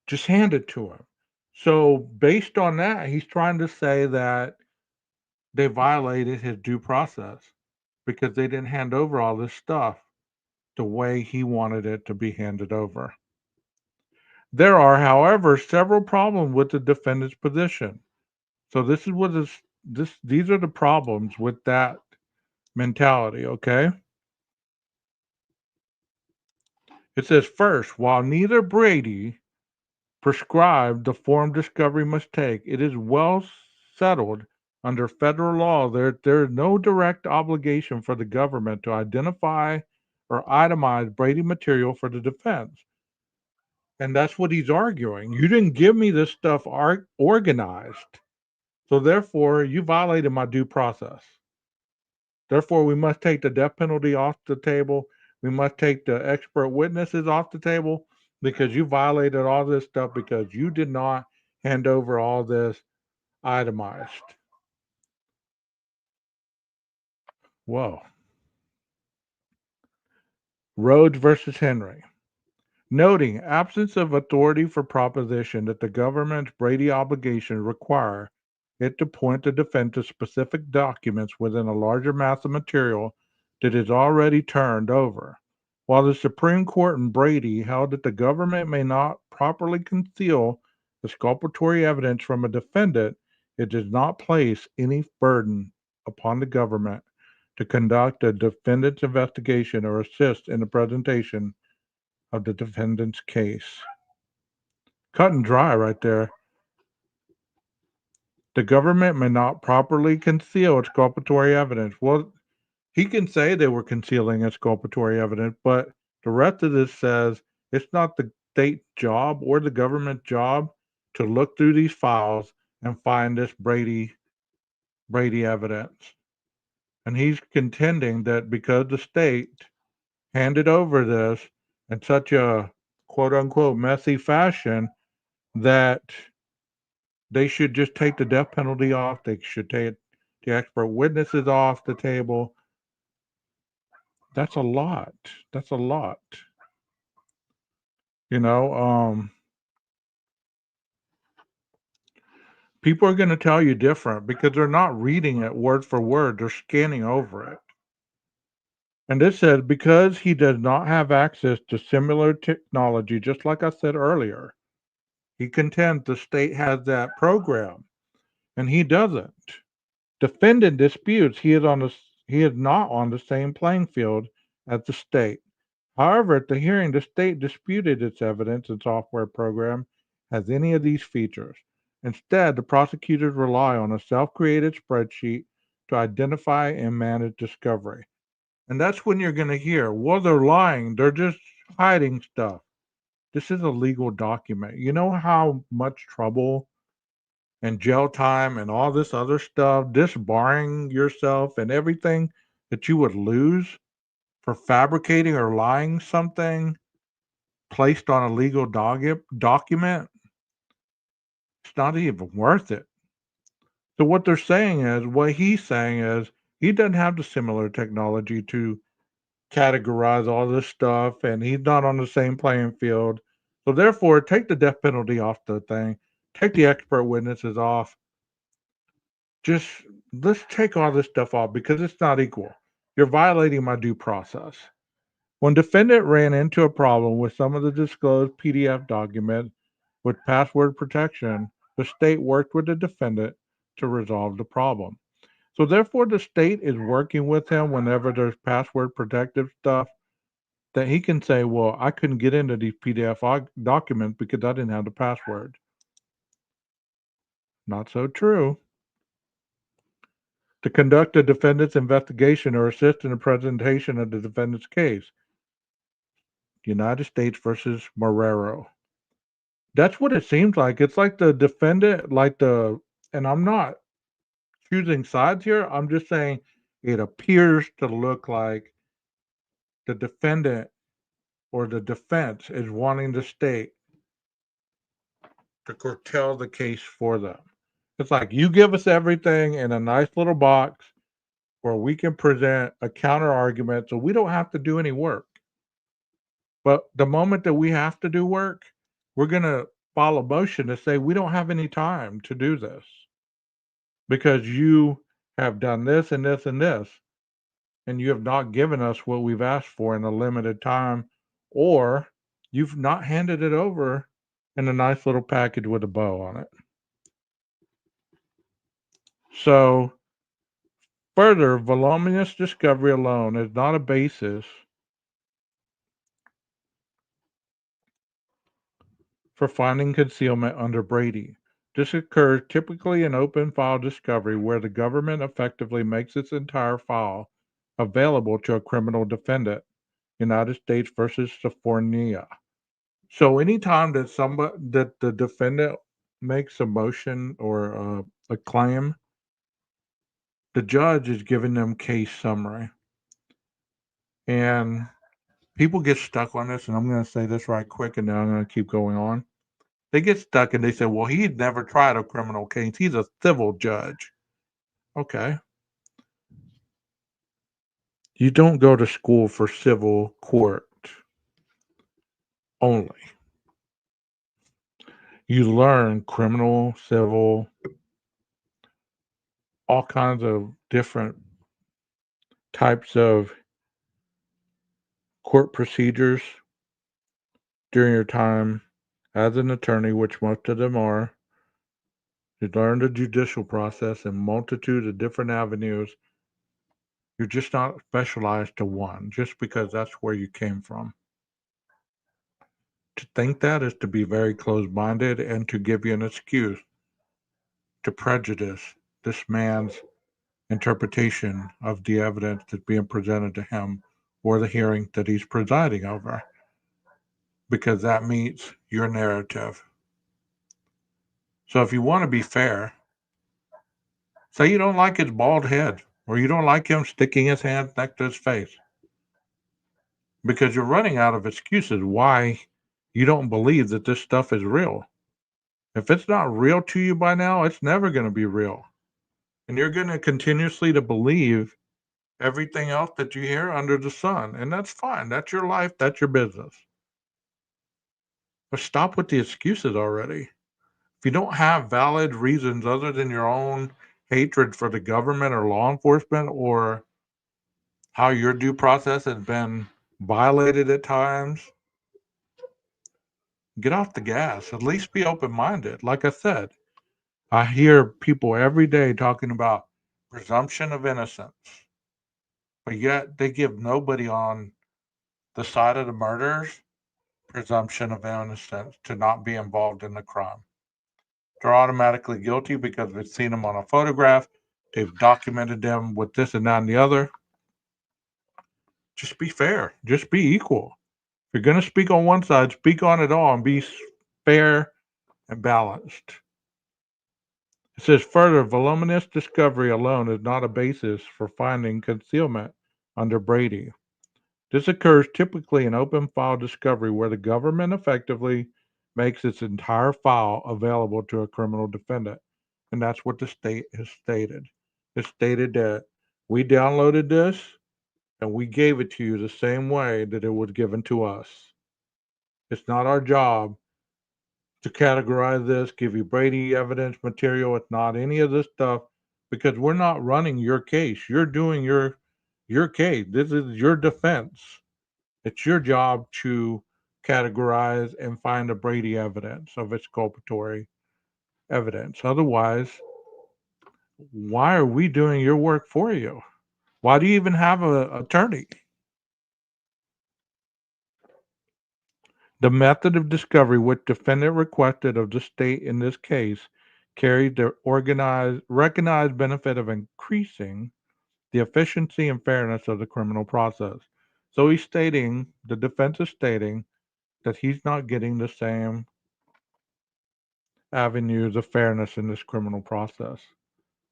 just handed to him. So, based on that, he's trying to say that they violated his due process because they didn't hand over all this stuff the way he wanted it to be handed over. There are, however, several problems with the defendant's position. So, this is what these are the problems with that mentality, okay? It says first, while neither Brady prescribed the form discovery must take, it is well settled under federal law there is no direct obligation for the government to identify or itemize Brady material for the defense. And that's what he's arguing. You didn't give me this stuff organized. So therefore, you violated my due process. Therefore, we must take the death penalty off the table. We must take the expert witnesses off the table because you violated all this stuff because you did not hand over all this itemized. Whoa. Rhodes versus Henry. Noting absence of authority for proposition that the government's Brady obligations require it to point the defendant to specific documents within a larger mass of material that is already turned over. While the Supreme Court in Brady held that the government may not properly conceal exculpatory evidence from a defendant, it does not place any burden upon the government to conduct a defendant's investigation or assist in the presentation of the defendant's case. Cut and dry right there. The government may not properly conceal exculpatory evidence. Well, he can say they were concealing exculpatory evidence, but the rest of this says it's not the state job or the government job to look through these files and find this Brady evidence. And he's contending that because the state handed over this in such a quote unquote messy fashion that they should just take the death penalty off. They should take the expert witnesses off the table. That's a lot. That's a lot. You know, people are going to tell you different because they're not reading it word for word. They're scanning over it. And this says because he does not have access to similar technology, just like I said earlier, he contends the state has that program and he doesn't. Defendant disputes he is not on the same playing field as the state. However, at the hearing, the state disputed its evidence and software program has any of these features. Instead, the prosecutors rely on a self-created spreadsheet to identify and manage discovery. And that's when you're going to hear, well, they're lying. They're just hiding stuff. This is a legal document. You know how much trouble and jail time and all this other stuff, disbarring yourself and everything that you would lose for fabricating or lying something placed on a legal document? It's not even worth it. So what he's saying is, he doesn't have the similar technology to categorize all this stuff, and he's not on the same playing field. So therefore, take the death penalty off the thing, take the expert witnesses off, just let's take all this stuff off because it's not equal. You're violating my due process. When defendant ran into a problem with some of the disclosed PDF documents with password protection, the state worked with the defendant to resolve the problem. So therefore, the state is working with him whenever there's password protective stuff that he can say, well, I couldn't get into these PDF documents because I didn't have the password. Not so true. To conduct a defendant's investigation or assist in the presentation of the defendant's case. United States versus Marrero. That's what it seems like. It's like the defendant, and I'm not choosing sides here. I'm just saying it appears to look like the defendant or the defense is wanting the state to curtail the case for them. It's like you give us everything in a nice little box where we can present a counter argument so we don't have to do any work. But the moment that we have to do work, we're going to file a motion to say we don't have any time to do this because you have done this and this and this, and you have not given us what we've asked for in a limited time, or you've not handed it over in a nice little package with a bow on it. So, further, voluminous discovery alone is not a basis for finding concealment under Brady. This occurs typically in open file discovery where the government effectively makes its entire file available to a criminal defendant. United States versus California. So anytime that the defendant makes a motion or a claim, the judge is giving them case summary. And people get stuck on this, and I'm going to say this right quick, and then I'm going to keep going on. They get stuck and they say, well, he'd never tried a criminal case. He's a civil judge. Okay. You don't go to school for civil court only. You learn criminal, civil, all kinds of different types of court procedures during your time as an attorney, which most of them are. You learn the judicial process in multitude of different avenues. You're just not specialized to one just because that's where you came from. To think that is to be very close minded and to give you an excuse to prejudice this man's interpretation of the evidence that's being presented to him or the hearing that he's presiding over, because that meets your narrative. So if you want to be fair, say you don't like his bald head or you don't like him sticking his hand next to his face, because you're running out of excuses why you don't believe that this stuff is real. If it's not real to you by now, it's never going to be real. And you're going to continuously to believe everything else that you hear under the sun. And that's fine. That's your life. That's your business. But stop with the excuses already. If you don't have valid reasons other than your own hatred for the government or law enforcement or how your due process has been violated at times, get off the gas. At least be open minded. Like I said, I hear people every day talking about presumption of innocence, but yet they give nobody on the side of the murders presumption of innocence to not be involved in the crime. They're automatically guilty because we've seen them on a photograph. They've documented them with this and that and the other. Just be fair. Just be equal. If you're going to speak on one side, speak on it all and be fair and balanced. It says further, voluminous discovery alone is not a basis for finding concealment under Brady. This occurs typically in open file discovery where the government effectively makes its entire file available to a criminal defendant. And that's what the state has stated. It stated that we downloaded this and we gave it to you the same way that it was given to us. It's not our job to categorize this, give you Brady evidence material. It's not any of this stuff because we're not running your case. You're doing your case. This is your defense. It's your job to categorize and find the Brady evidence of exculpatory evidence. Otherwise, why are we doing your work for you? Why do you even have an attorney? The method of discovery which defendant requested of the state in this case carried the recognized benefit of increasing the efficiency and fairness of the criminal process. So the defense is stating that he's not getting the same avenues of fairness in this criminal process.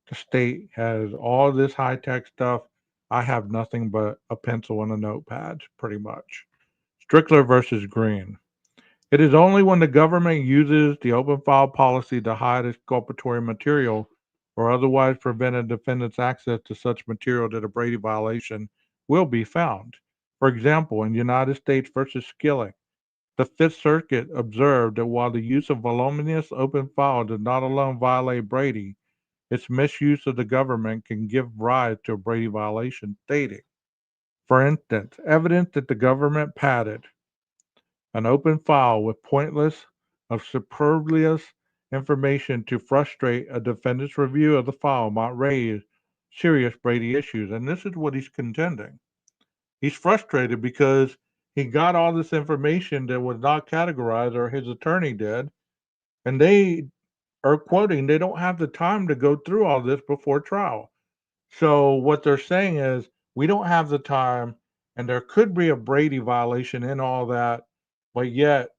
The state has all this high tech stuff. I have nothing but a pencil and a notepad, pretty much. Strickler versus Green. It is only when the government uses the open file policy to hide exculpatory material or otherwise prevent a defendant's access to such material that a Brady violation will be found. For example, in United States versus Skilling, the Fifth Circuit observed that while the use of voluminous open file does not alone violate Brady, its misuse of the government can give rise to a Brady violation, stating, for instance, evidence that the government padded an open file with pointless of superfluous information to frustrate a defendant's review of the file might raise serious Brady issues. And this is what he's contending. He's frustrated because he got all this information that was not categorized, or his attorney did, and they are quoting, they don't have the time to go through all this before trial. So what they're saying is, we don't have the time, and there could be a Brady violation in all that, but yet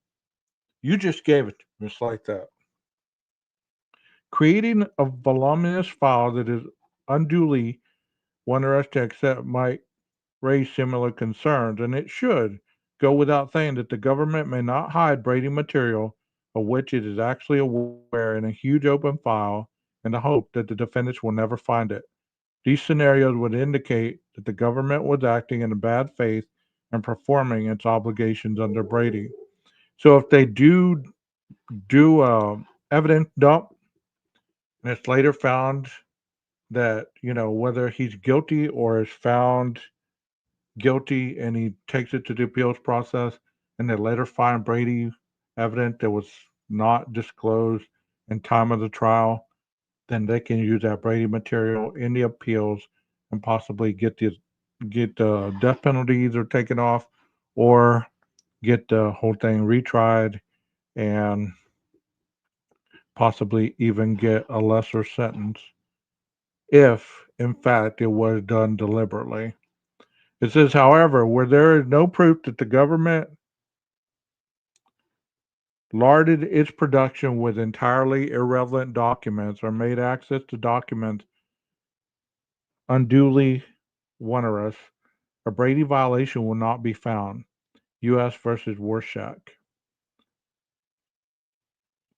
you just gave it to me just like that. Creating a voluminous file that is unduly onerous to accept might raise similar concerns, and it should go without saying that the government may not hide Brady material of which it is actually aware in a huge open file in the hope that the defendants will never find it. These scenarios would indicate that the government was acting in bad faith and performing its obligations under Brady. So if they do evidence dump, and it's later found that, whether he's guilty or is found guilty, and he takes it to the appeals process, and they later find Brady evidence that was not disclosed in time of the trial, then they can use that Brady material in the appeals and possibly get the death penalty either taken off, or get the whole thing retried, and possibly even get a lesser sentence if, in fact, it was done deliberately. It says, however, where there is no proof that the government larded its production with entirely irrelevant documents or made access to documents unduly onerous, a Brady violation will not be found. U.S. versus Warshak.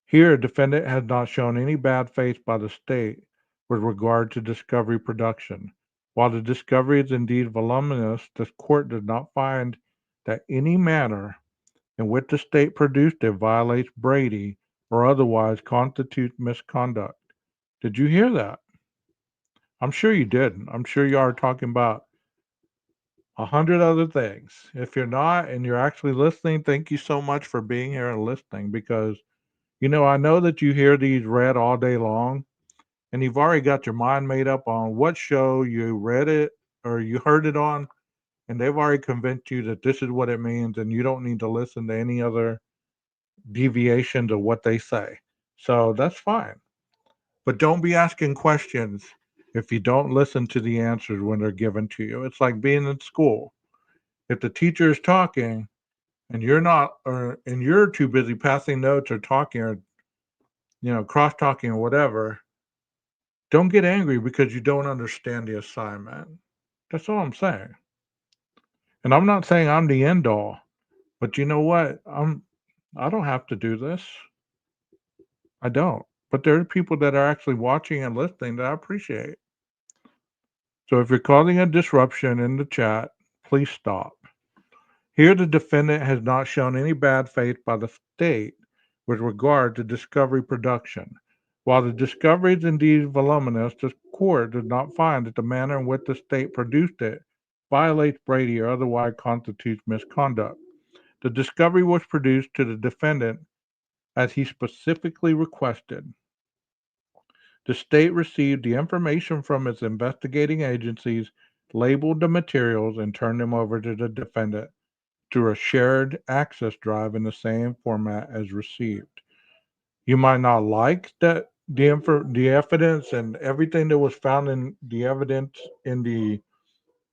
Here, a defendant has not shown any bad faith by the state with regard to discovery production. While the discovery is indeed voluminous, the court does not find that any manner in which the state produced it violates Brady or otherwise constitutes misconduct. Did you hear that? I'm sure you did. I'm sure you are talking about 100 other things. If you're not and you're actually listening, thank you so much for being here and listening, because, I know that you hear these read all day long, and you've already got your mind made up on what show you read it or you heard it on, and they've already convinced you that this is what it means, and you don't need to listen to any other deviation to what they say. So that's fine. But don't be asking questions if you don't listen to the answers when they're given to you. It's like being in school. If the teacher is talking and you're not, or and you're too busy passing notes or talking, or cross talking or whatever, don't get angry because you don't understand the assignment. That's all I'm saying. And I'm not saying I'm the end all, but you know what? I don't have to do this. I don't. But there are people that are actually watching and listening that I appreciate. So if you're causing a disruption in the chat, please stop. Here, the defendant has not shown any bad faith by the state with regard to discovery production. While the discovery is indeed voluminous, the court does not find that the manner in which the state produced it violates Brady or otherwise constitutes misconduct. The discovery was produced to the defendant as he specifically requested. The state received the information from its investigating agencies, labeled the materials, and turned them over to the defendant through a shared access drive in the same format as received. You might not like that the evidence and everything that was found in the evidence in the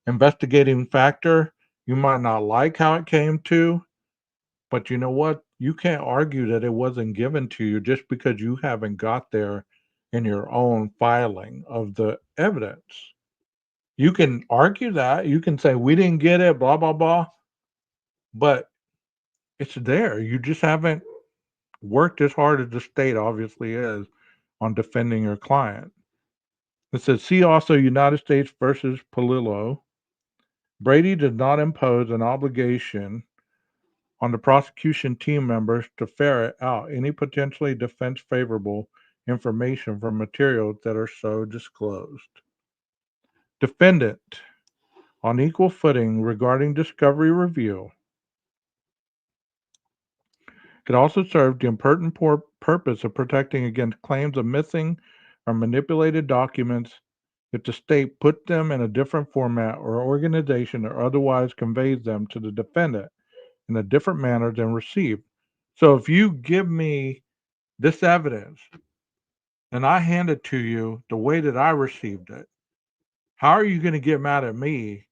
investigating factor. You might not like how it came to, but you know what? You can't argue that it wasn't given to you just because you haven't got there in your own filing of the evidence. You can argue that. You can say, we didn't get it, blah, blah, blah. But it's there. You just haven't worked as hard as the state obviously is on defending your client. It says, see also United States versus Palillo. Brady did not impose an obligation on the prosecution team members to ferret out any potentially defense favorable information from materials that are so disclosed. Defendant, on equal footing regarding discovery review, It also served the important purpose of protecting against claims of missing or manipulated documents if the state put them in a different format or organization or otherwise conveys them to the defendant in a different manner than received. So if you give me this evidence and I hand it to you the way that I received it, how are you going to get mad at me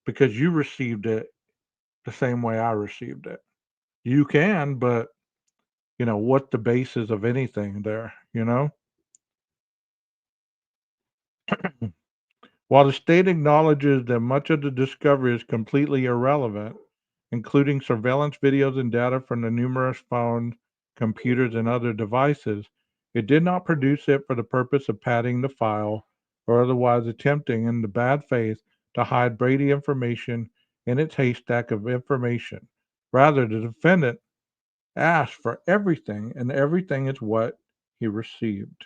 because you received it the same way I received it? You can, but what's the basis of anything there? While the state acknowledges that much of the discovery is completely irrelevant, including surveillance videos and data from the numerous phones, computers, and other devices, it did not produce it for the purpose of padding the file or otherwise attempting, in the bad faith, to hide Brady information in its haystack of information. Rather, the defendant asked for everything, and everything is what he received.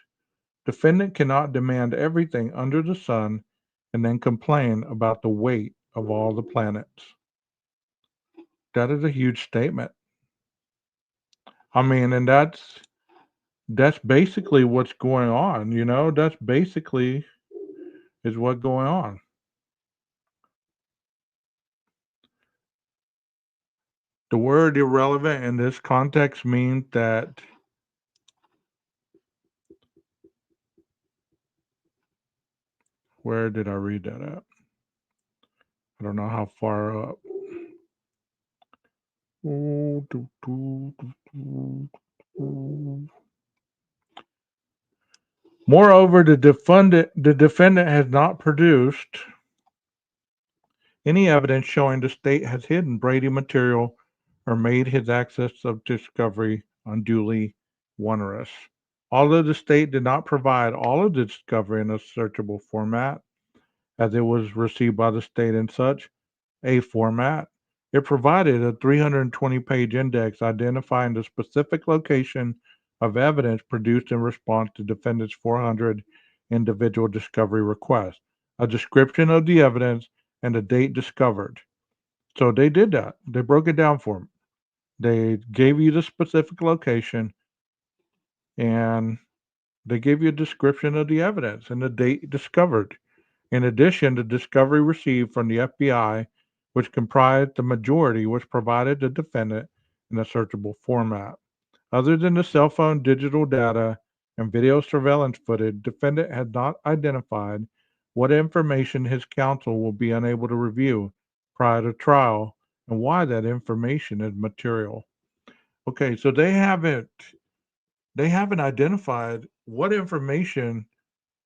Defendant cannot demand everything under the sun and then complain about the weight of all the planets. That is a huge statement. I mean, and that's basically what's going on. That's basically is what's going on. The word irrelevant in this context means that where did I read that at? I don't know how far up. Moreover, the defendant has not produced any evidence showing the state has hidden Brady material or made his access of discovery unduly onerous. Although the state did not provide all of the discovery in a searchable format, as it was received by the state in such a format, it provided a 320-page index identifying the specific location of evidence produced in response to defendants' 400 individual discovery requests, a description of the evidence, and the date discovered. So they did that. They broke it down for them. They gave you the specific location and they gave you a description of the evidence and the date discovered. In addition, the discovery received from the FBI, which comprised the majority, was provided to the defendant in a searchable format. Other than the cell phone digital data and video surveillance footage, defendant had not identified what information his counsel will be unable to review prior to trial and why that information is material. Okay, so they haven't identified what information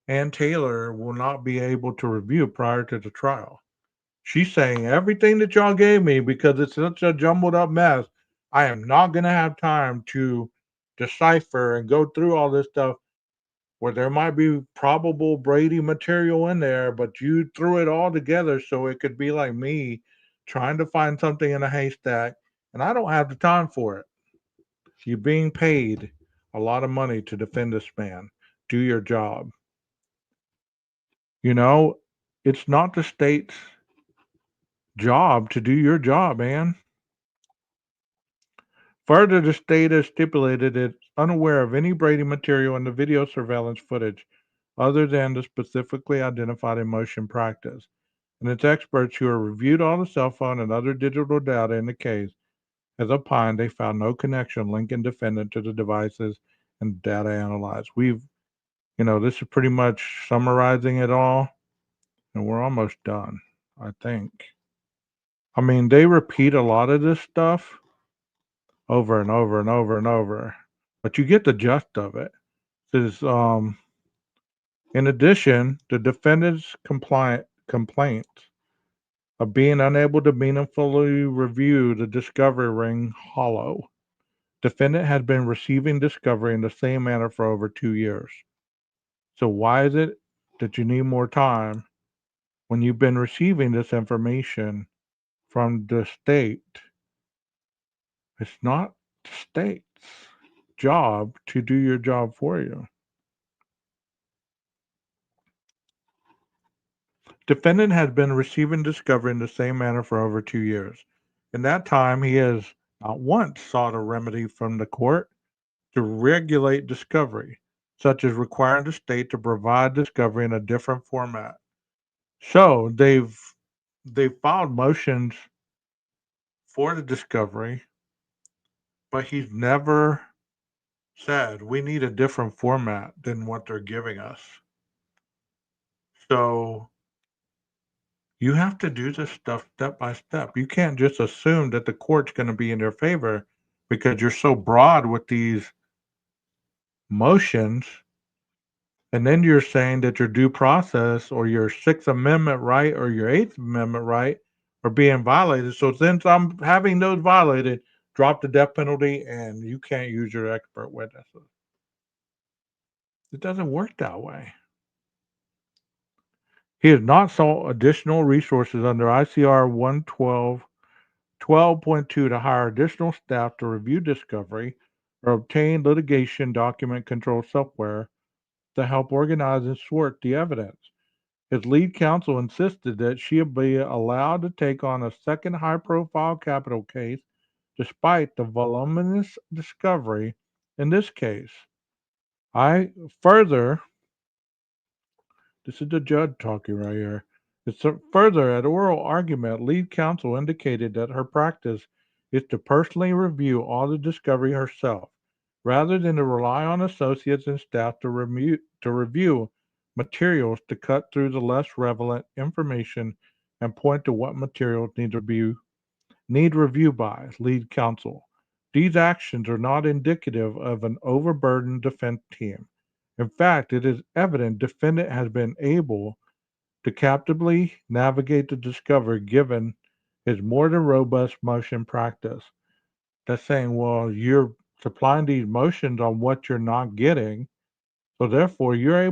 Ann Taylor will not be able to review prior to the trial. She's saying everything that y'all gave me, because it's such a jumbled up mess, I am not going to have time to decipher and go through all this stuff where there might be probable Brady material in there, but you threw it all together so it could be like me trying to find something in a haystack, and I don't have the time for it. You're being paid a lot of money to defend this man. Do your job. You know, it's not the state's job to do your job, man. Further, the state has stipulated it's unaware of any Brady material in the video surveillance footage other than the specifically identified in motion practice. And its experts who have reviewed all the cell phone and other digital data in the case has opined they found no connection linking defendant to the devices and data analyzed. This is pretty much summarizing it all, and we're almost done, I think. I mean, they repeat a lot of this stuff over and over and over and over, but you get the gist of it. Is In addition, the defendant's complaint of being unable to meaningfully review the discovery ring hollow. Defendant has been receiving discovery in the same manner for over 2 years. So why is it that you need more time when you've been receiving this information from the state? It's not the state's job to do your job for you. Defendant has been receiving discovery in the same manner for over 2 years. In that time, he has not once sought a remedy from the court to regulate discovery, such as requiring the state to provide discovery in a different format. So they've filed motions for the discovery, but he's never said we need a different format than what they're giving us. So you have to do this stuff step by step. You can't just assume that the court's going to be in their favor because you're so broad with these motions. And then you're saying that your due process or your Sixth Amendment right or your Eighth Amendment right are being violated. So since I'm having those violated, drop the death penalty and you can't use your expert witnesses. It doesn't work that way. He has not sought additional resources under ICR 12.2 to hire additional staff to review discovery or obtain litigation document control software to help organize and sort the evidence. His lead counsel insisted that she be allowed to take on a second high profile capital case despite the voluminous discovery in this case. I further, this is the judge talking right here. It's further, at oral argument, lead counsel indicated that her practice is to personally review all the discovery herself, rather than to rely on associates and staff to review materials to cut through the less relevant information and point to what materials need review by lead counsel. These actions are not indicative of an overburdened defense team. In fact, it is evident defendant has been able to captively navigate the discovery given his more than robust motion practice. That's saying, well, you're supplying these motions on what you're not getting, so therefore you're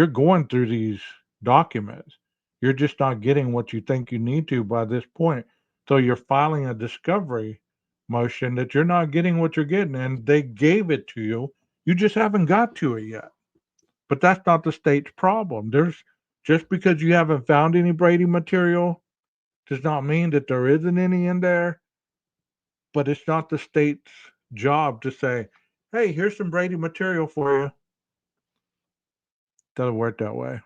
going through these documents. You're just not getting what you think you need to by this point. So you're filing a discovery motion that you're not getting what you're getting, and they gave it to you. You just haven't got to it yet. But that's not the state's problem. There's just because you haven't found any Brady material does not mean that there isn't any in there. But it's not the state's job to say, "Hey, here's some Brady material for you." Doesn't work that way.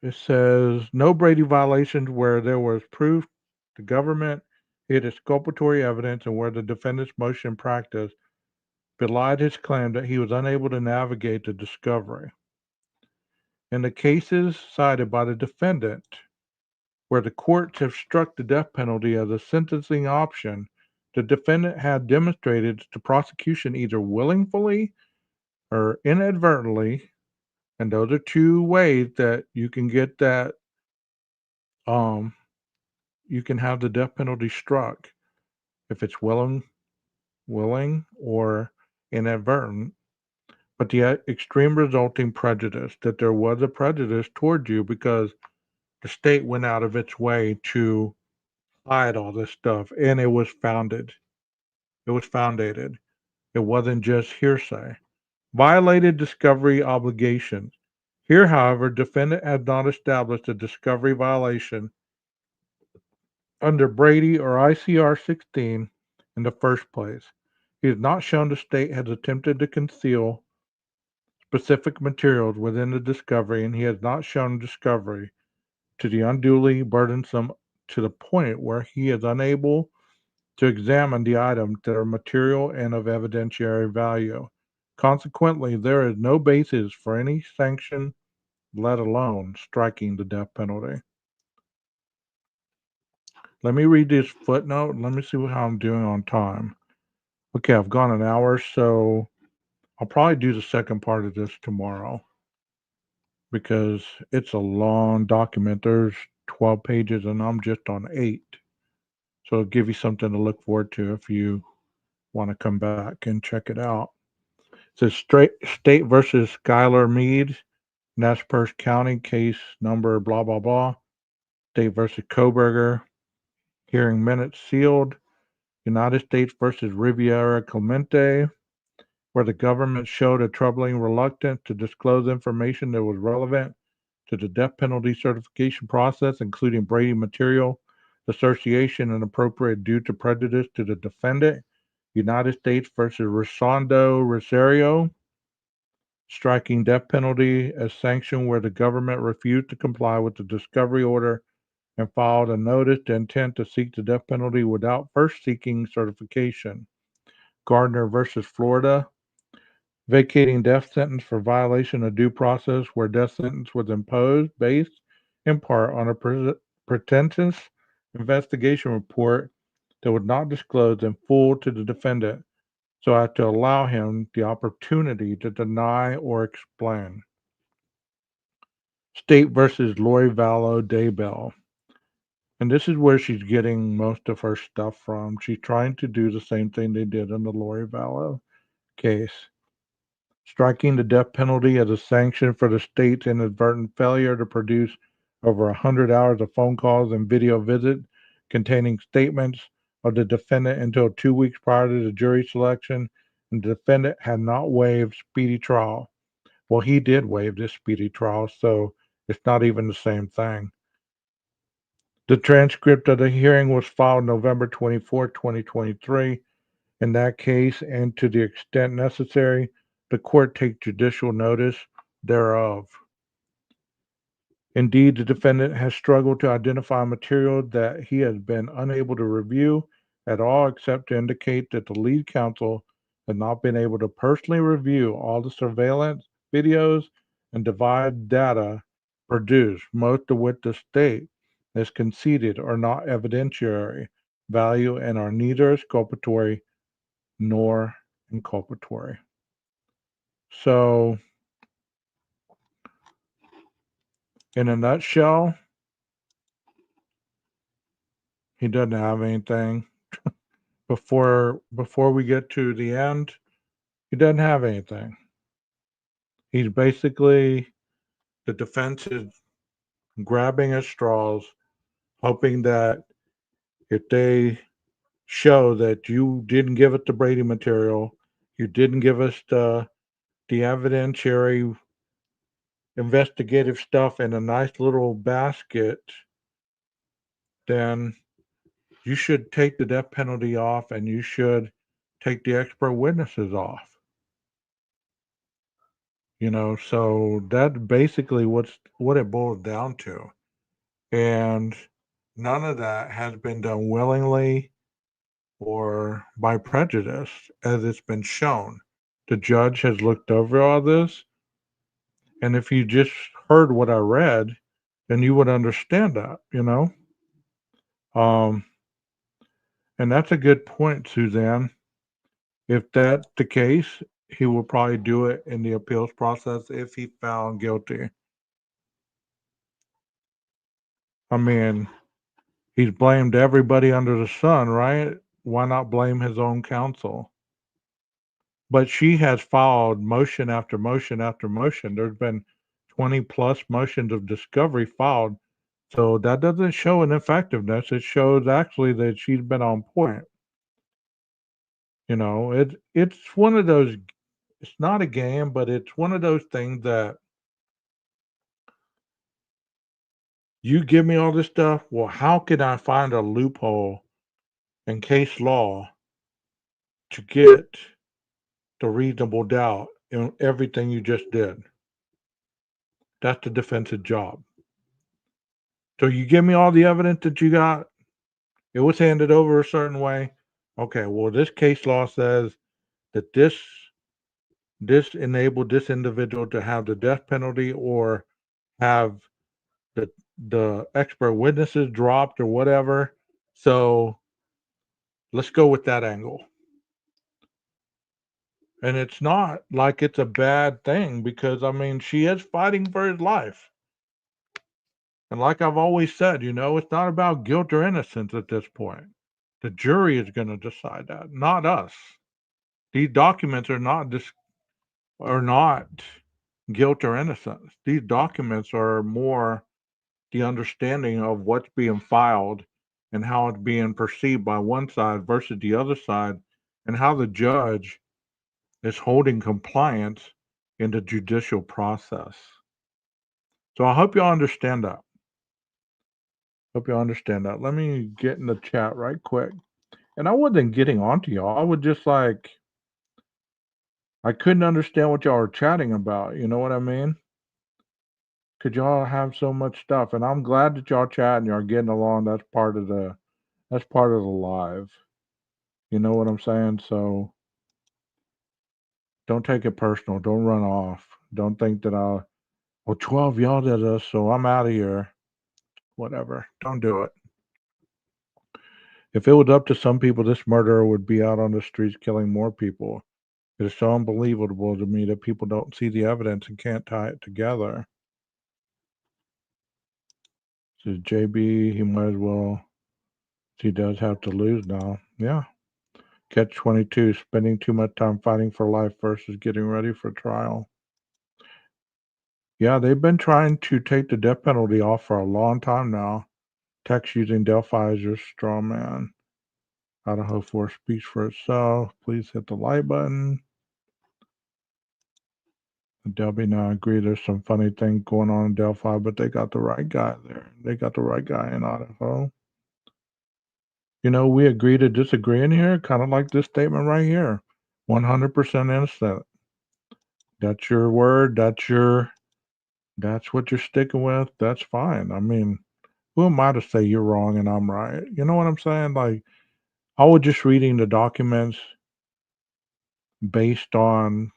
It says no Brady violations where there was proof the government hid exculpatory evidence and where the defendant's motion practice belied his claim that he was unable to navigate the discovery. In the cases cited by the defendant, where the courts have struck the death penalty as a sentencing option, the defendant had demonstrated that the prosecution either willingly or inadvertently, and those are two ways that you can get that, um, you can have the death penalty struck if it's willing or inadvertent. But the extreme resulting prejudice, that there was a prejudice toward you because the state went out of its way to hide all this stuff, and it was founded. It was foundated. It wasn't just hearsay. Violated discovery obligations. Here, however, defendant has not established a discovery violation under Brady or ICR 16 in the first place. He has not shown the state has attempted to conceal specific materials within the discovery, and he has not shown discovery to be unduly burdensome to the point where he is unable to examine the items that are material and of evidentiary value. Consequently, there is no basis for any sanction, let alone striking the death penalty. Let me read this footnote and let me see how I'm doing on time. Okay, I've gone an hour, so I'll probably do the second part of this tomorrow because it's a long document. There's 12 pages and I'm just on 8. So it'll give you something to look forward to if you want to come back and check it out. It says State versus Schuyler Mead, Nez County, case number blah, blah, blah. State versus Koberger, hearing minutes sealed. United States versus Riviera Clemente, where the government showed a troubling reluctance to disclose information that was relevant to the death penalty certification process, including Brady material, association, and appropriate due to prejudice to the defendant. United States versus Rosario Rosario, striking death penalty as sanction where the government refused to comply with the discovery order and filed a notice to intent to seek the death penalty without first seeking certification. Gardner versus Florida, vacating death sentence for violation of due process where death sentence was imposed based in part on a pretentious investigation report that was not disclosed in full to the defendant so as to allow him the opportunity to deny or explain. State versus Lori Vallow Daybell. And this is where she's getting most of her stuff from. She's trying to do the same thing they did in the Lori Vallow case. Striking the death penalty as a sanction for the state's inadvertent failure to produce over 100 hours of phone calls and video visits containing statements of the defendant until 2 weeks prior to the jury selection, and the defendant had not waived speedy trial. Well, he did waive this speedy trial, so it's not even the same thing. The transcript of the hearing was filed November 24, 2023. In that case, and to the extent necessary, the court take judicial notice thereof. Indeed, the defendant has struggled to identify material that he has been unable to review at all except to indicate that the lead counsel has not been able to personally review all the surveillance videos and device data produced, most of which the state has conceded are not evidentiary value and are neither exculpatory nor inculpatory. So, in a nutshell, he doesn't have anything. Before we get to the end, he doesn't have anything. He's basically, the defense is grabbing at straws, hoping that if they show that you didn't give us the Brady material, you didn't give us the evidentiary investigative stuff in a nice little basket, then you should take the death penalty off and you should take the expert witnesses off. So that's basically what it boils down to. And none of that has been done willingly or by prejudice, as it's been shown. The judge has looked over all this, and if you just heard what I read, then you would understand that. Um, and that's a good point, Suzanne. If that's the case, he will probably do it in the appeals process if he found guilty. I mean, he's blamed everybody under the sun, right? Why not blame his own counsel? But she has filed motion after motion after motion. There's been 20 plus motions of discovery filed. So that doesn't show an effectiveness. It shows actually that she's been on point. It's one of those, it's not a game, but it's one of those things that you give me all this stuff. Well, how can I find a loophole in case law to get the reasonable doubt in everything you just did? That's the defense's job. So you give me all the evidence that you got. It was handed over a certain way. Okay, well, this case law says that this enabled this individual to have the death penalty or have the the expert witnesses dropped or whatever. So let's go with that angle. And it's not like it's a bad thing because I mean she is fighting for his life. And like I've always said, it's not about guilt or innocence at this point. The jury is going to decide that, not us. These documents are not guilt or innocence. These documents are more the understanding of what's being filed and how it's being perceived by one side versus the other side, and how the judge is holding compliance in the judicial process. So I hope y'all understand that. Hope y'all understand that. Let me get in the chat right quick. And I wasn't getting onto y'all. I was just like, I couldn't understand what y'all were chatting about. You know what I mean? Could y'all have so much stuff? And I'm glad that y'all chatting, y'all getting along. That's part of the live. You know what I'm saying? So don't take it personal. Don't run off. Don't think that well, 12 yelled at us, so I'm out of here. Whatever. Don't do it. If it was up to some people, this murderer would be out on the streets killing more people. It is so unbelievable to me that people don't see the evidence and can't tie it together. Says JB, he might as well. He does have to lose now. Yeah. Catch 22, spending too much time fighting for life versus getting ready for trial. Yeah, they've been trying to take the death penalty off for a long time now. Text using Delphi as your straw man. IDAHO4 speaks for itself. Please hit the like button. Delby and I agree there's some funny thing going on in Delphi, but they got the right guy there. They got the right guy in Idaho. You know, we agree to disagree in here, kind of like this statement right here. 100% innocent. That's your word. That's what you're sticking with. That's fine. I mean, who am I to say you're wrong and I'm right? You know what I'm saying? Like, I was just reading the documents based on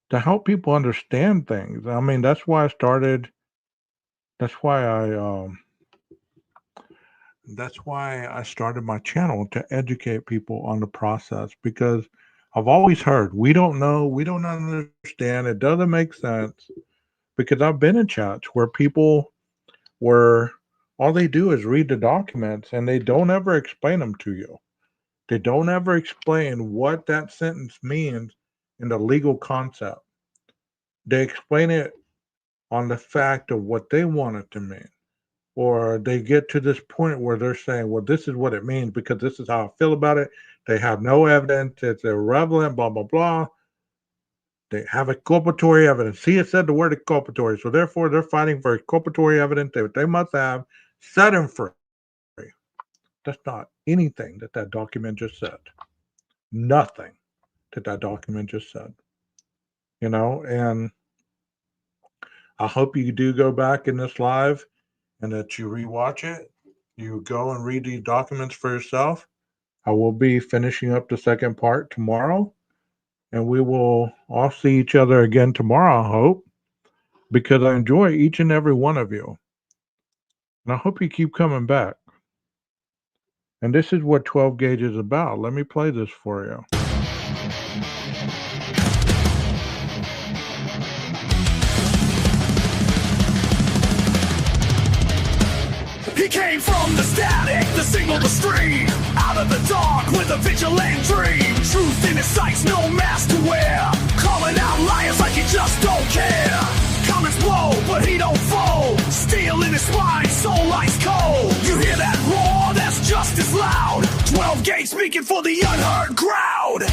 to help people understand things. I mean, that's why I started. That's why I. That's why I started my channel to educate people on the process because I've always heard we don't know, we don't understand, it doesn't make sense. Because I've been in chats where people where all they do is read the documents and they don't ever explain them to you. They don't ever explain what that sentence means in the legal concept. They explain it on the fact of what they want it to mean. Or they get to this point where they're saying, well, this is what it means because this is how I feel about it. They have no evidence. It's irrelevant, blah, blah, blah. They have exculpatory evidence. See, it said the word exculpatory. So therefore, they're fighting for exculpatory evidence that they must have set him free. That's not anything that document just said. Nothing that document just said. You know, and I hope you do go back in this live and that you rewatch it. You go and read these documents for yourself. I will be finishing up the second part tomorrow, and we will all see each other again tomorrow, I hope, because I enjoy each and every one of you. And I hope you keep coming back. And this is what 12 gauge is about. Let me play this for you. He came from the static, the signal, the stream. Out of the dark with a vigilant dream. Truth in his sights, no mask to wear. Calling out liars like he just don't care. Comments blow, but he don't fold. Steel in his spine, soul ice cold. You hear that roar? That's just as loud. 12 gauge speaking for the unheard crowd.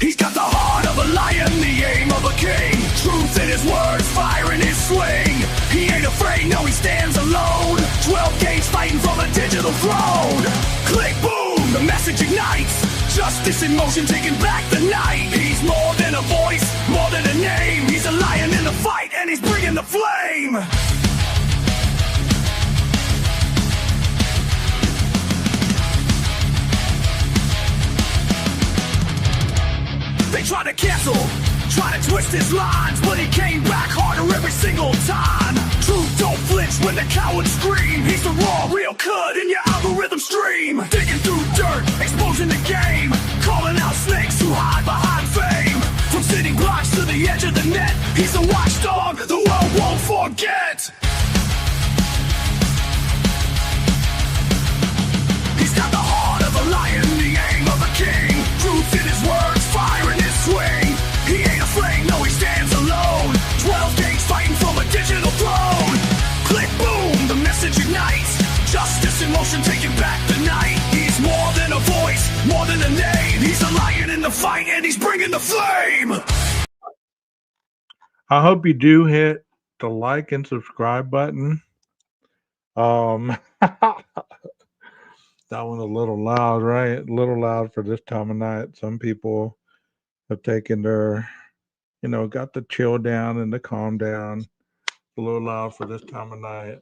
He's got the heart of a lion, the aim of a king. Truth in his words, fire in his swing. He ain't afraid, no, he stands alone. 12 gauge fighting from a digital throne. Click, boom, the message ignites. Justice in motion, taking back the night. He's more than a voice, more than a name. He's a lion in the fight, and he's bringing the flame. They try to cancel, try to twist his lines, but he came back harder every single time. Truth don't flinch when the cowards scream. He's the raw, real cut in your algorithm stream. Digging through dirt, exposing the game. Calling out snakes who hide behind fame. From sitting blocks to the edge of the net. He's a watchdog the world won't forget. He's got the heart of a lion, the aim of a king. Truth in his words, fire in his swing. He ain't afraid, no, he stands alone. 12 gauge fighting from a digital throne. Click, boom, the message ignites. Justice in motion, taking back the night. He's more than a voice, more than a name. He's a lion in the fight, and he's bringing the flame. I hope you do hit the like and subscribe button. That one a little loud, right? A little loud for this time of night. Some people have taken their, got the chill down and the calm down. A little loud for this time of night.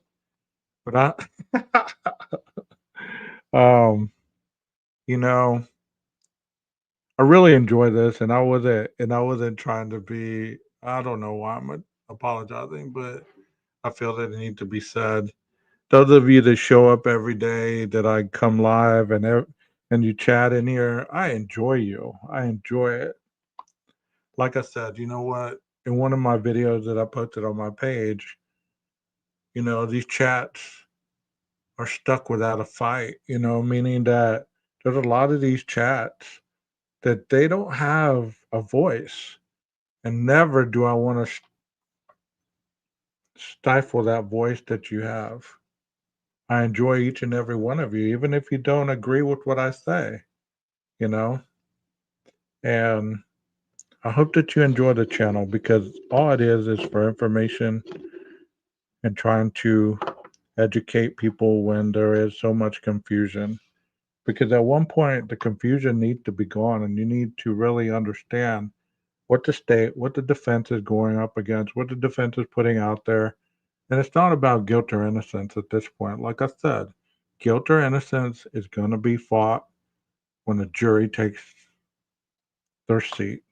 But um, you know, I really enjoy this, and I wasn't trying to be. I don't know why I'm apologizing, but I feel that it needs to be said. Those of you that show up every day, that I come live and you chat in here, I enjoy you. I enjoy it. Like I said, you know what? In one of my videos that I posted on my page, these chats are stuck without a fight. Meaning that there's a lot of these chats that they don't have a voice, and never do I want to stifle that voice that you have. I enjoy each and every one of you, even if you don't agree with what I say, you know? And I hope that you enjoy the channel, because all it is for information and trying to educate people when there is so much confusion. Because at one point, the confusion needs to be gone, and you need to really understand what the defense is going up against, what the defense is putting out there. And it's not about guilt or innocence at this point. Like I said, guilt or innocence is going to be fought when the jury takes their seat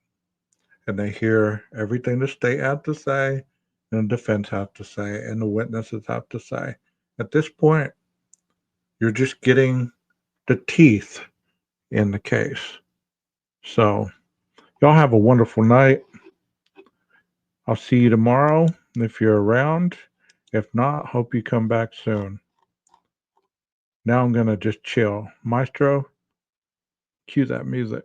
and they hear everything the state has to say and the defense has to say and the witnesses have to say. At this point, you're just getting the teeth in the case. So, y'all have a wonderful night. I'll see you tomorrow if you're around. If not, hope you come back soon. Now I'm going to just chill. Maestro, cue that music.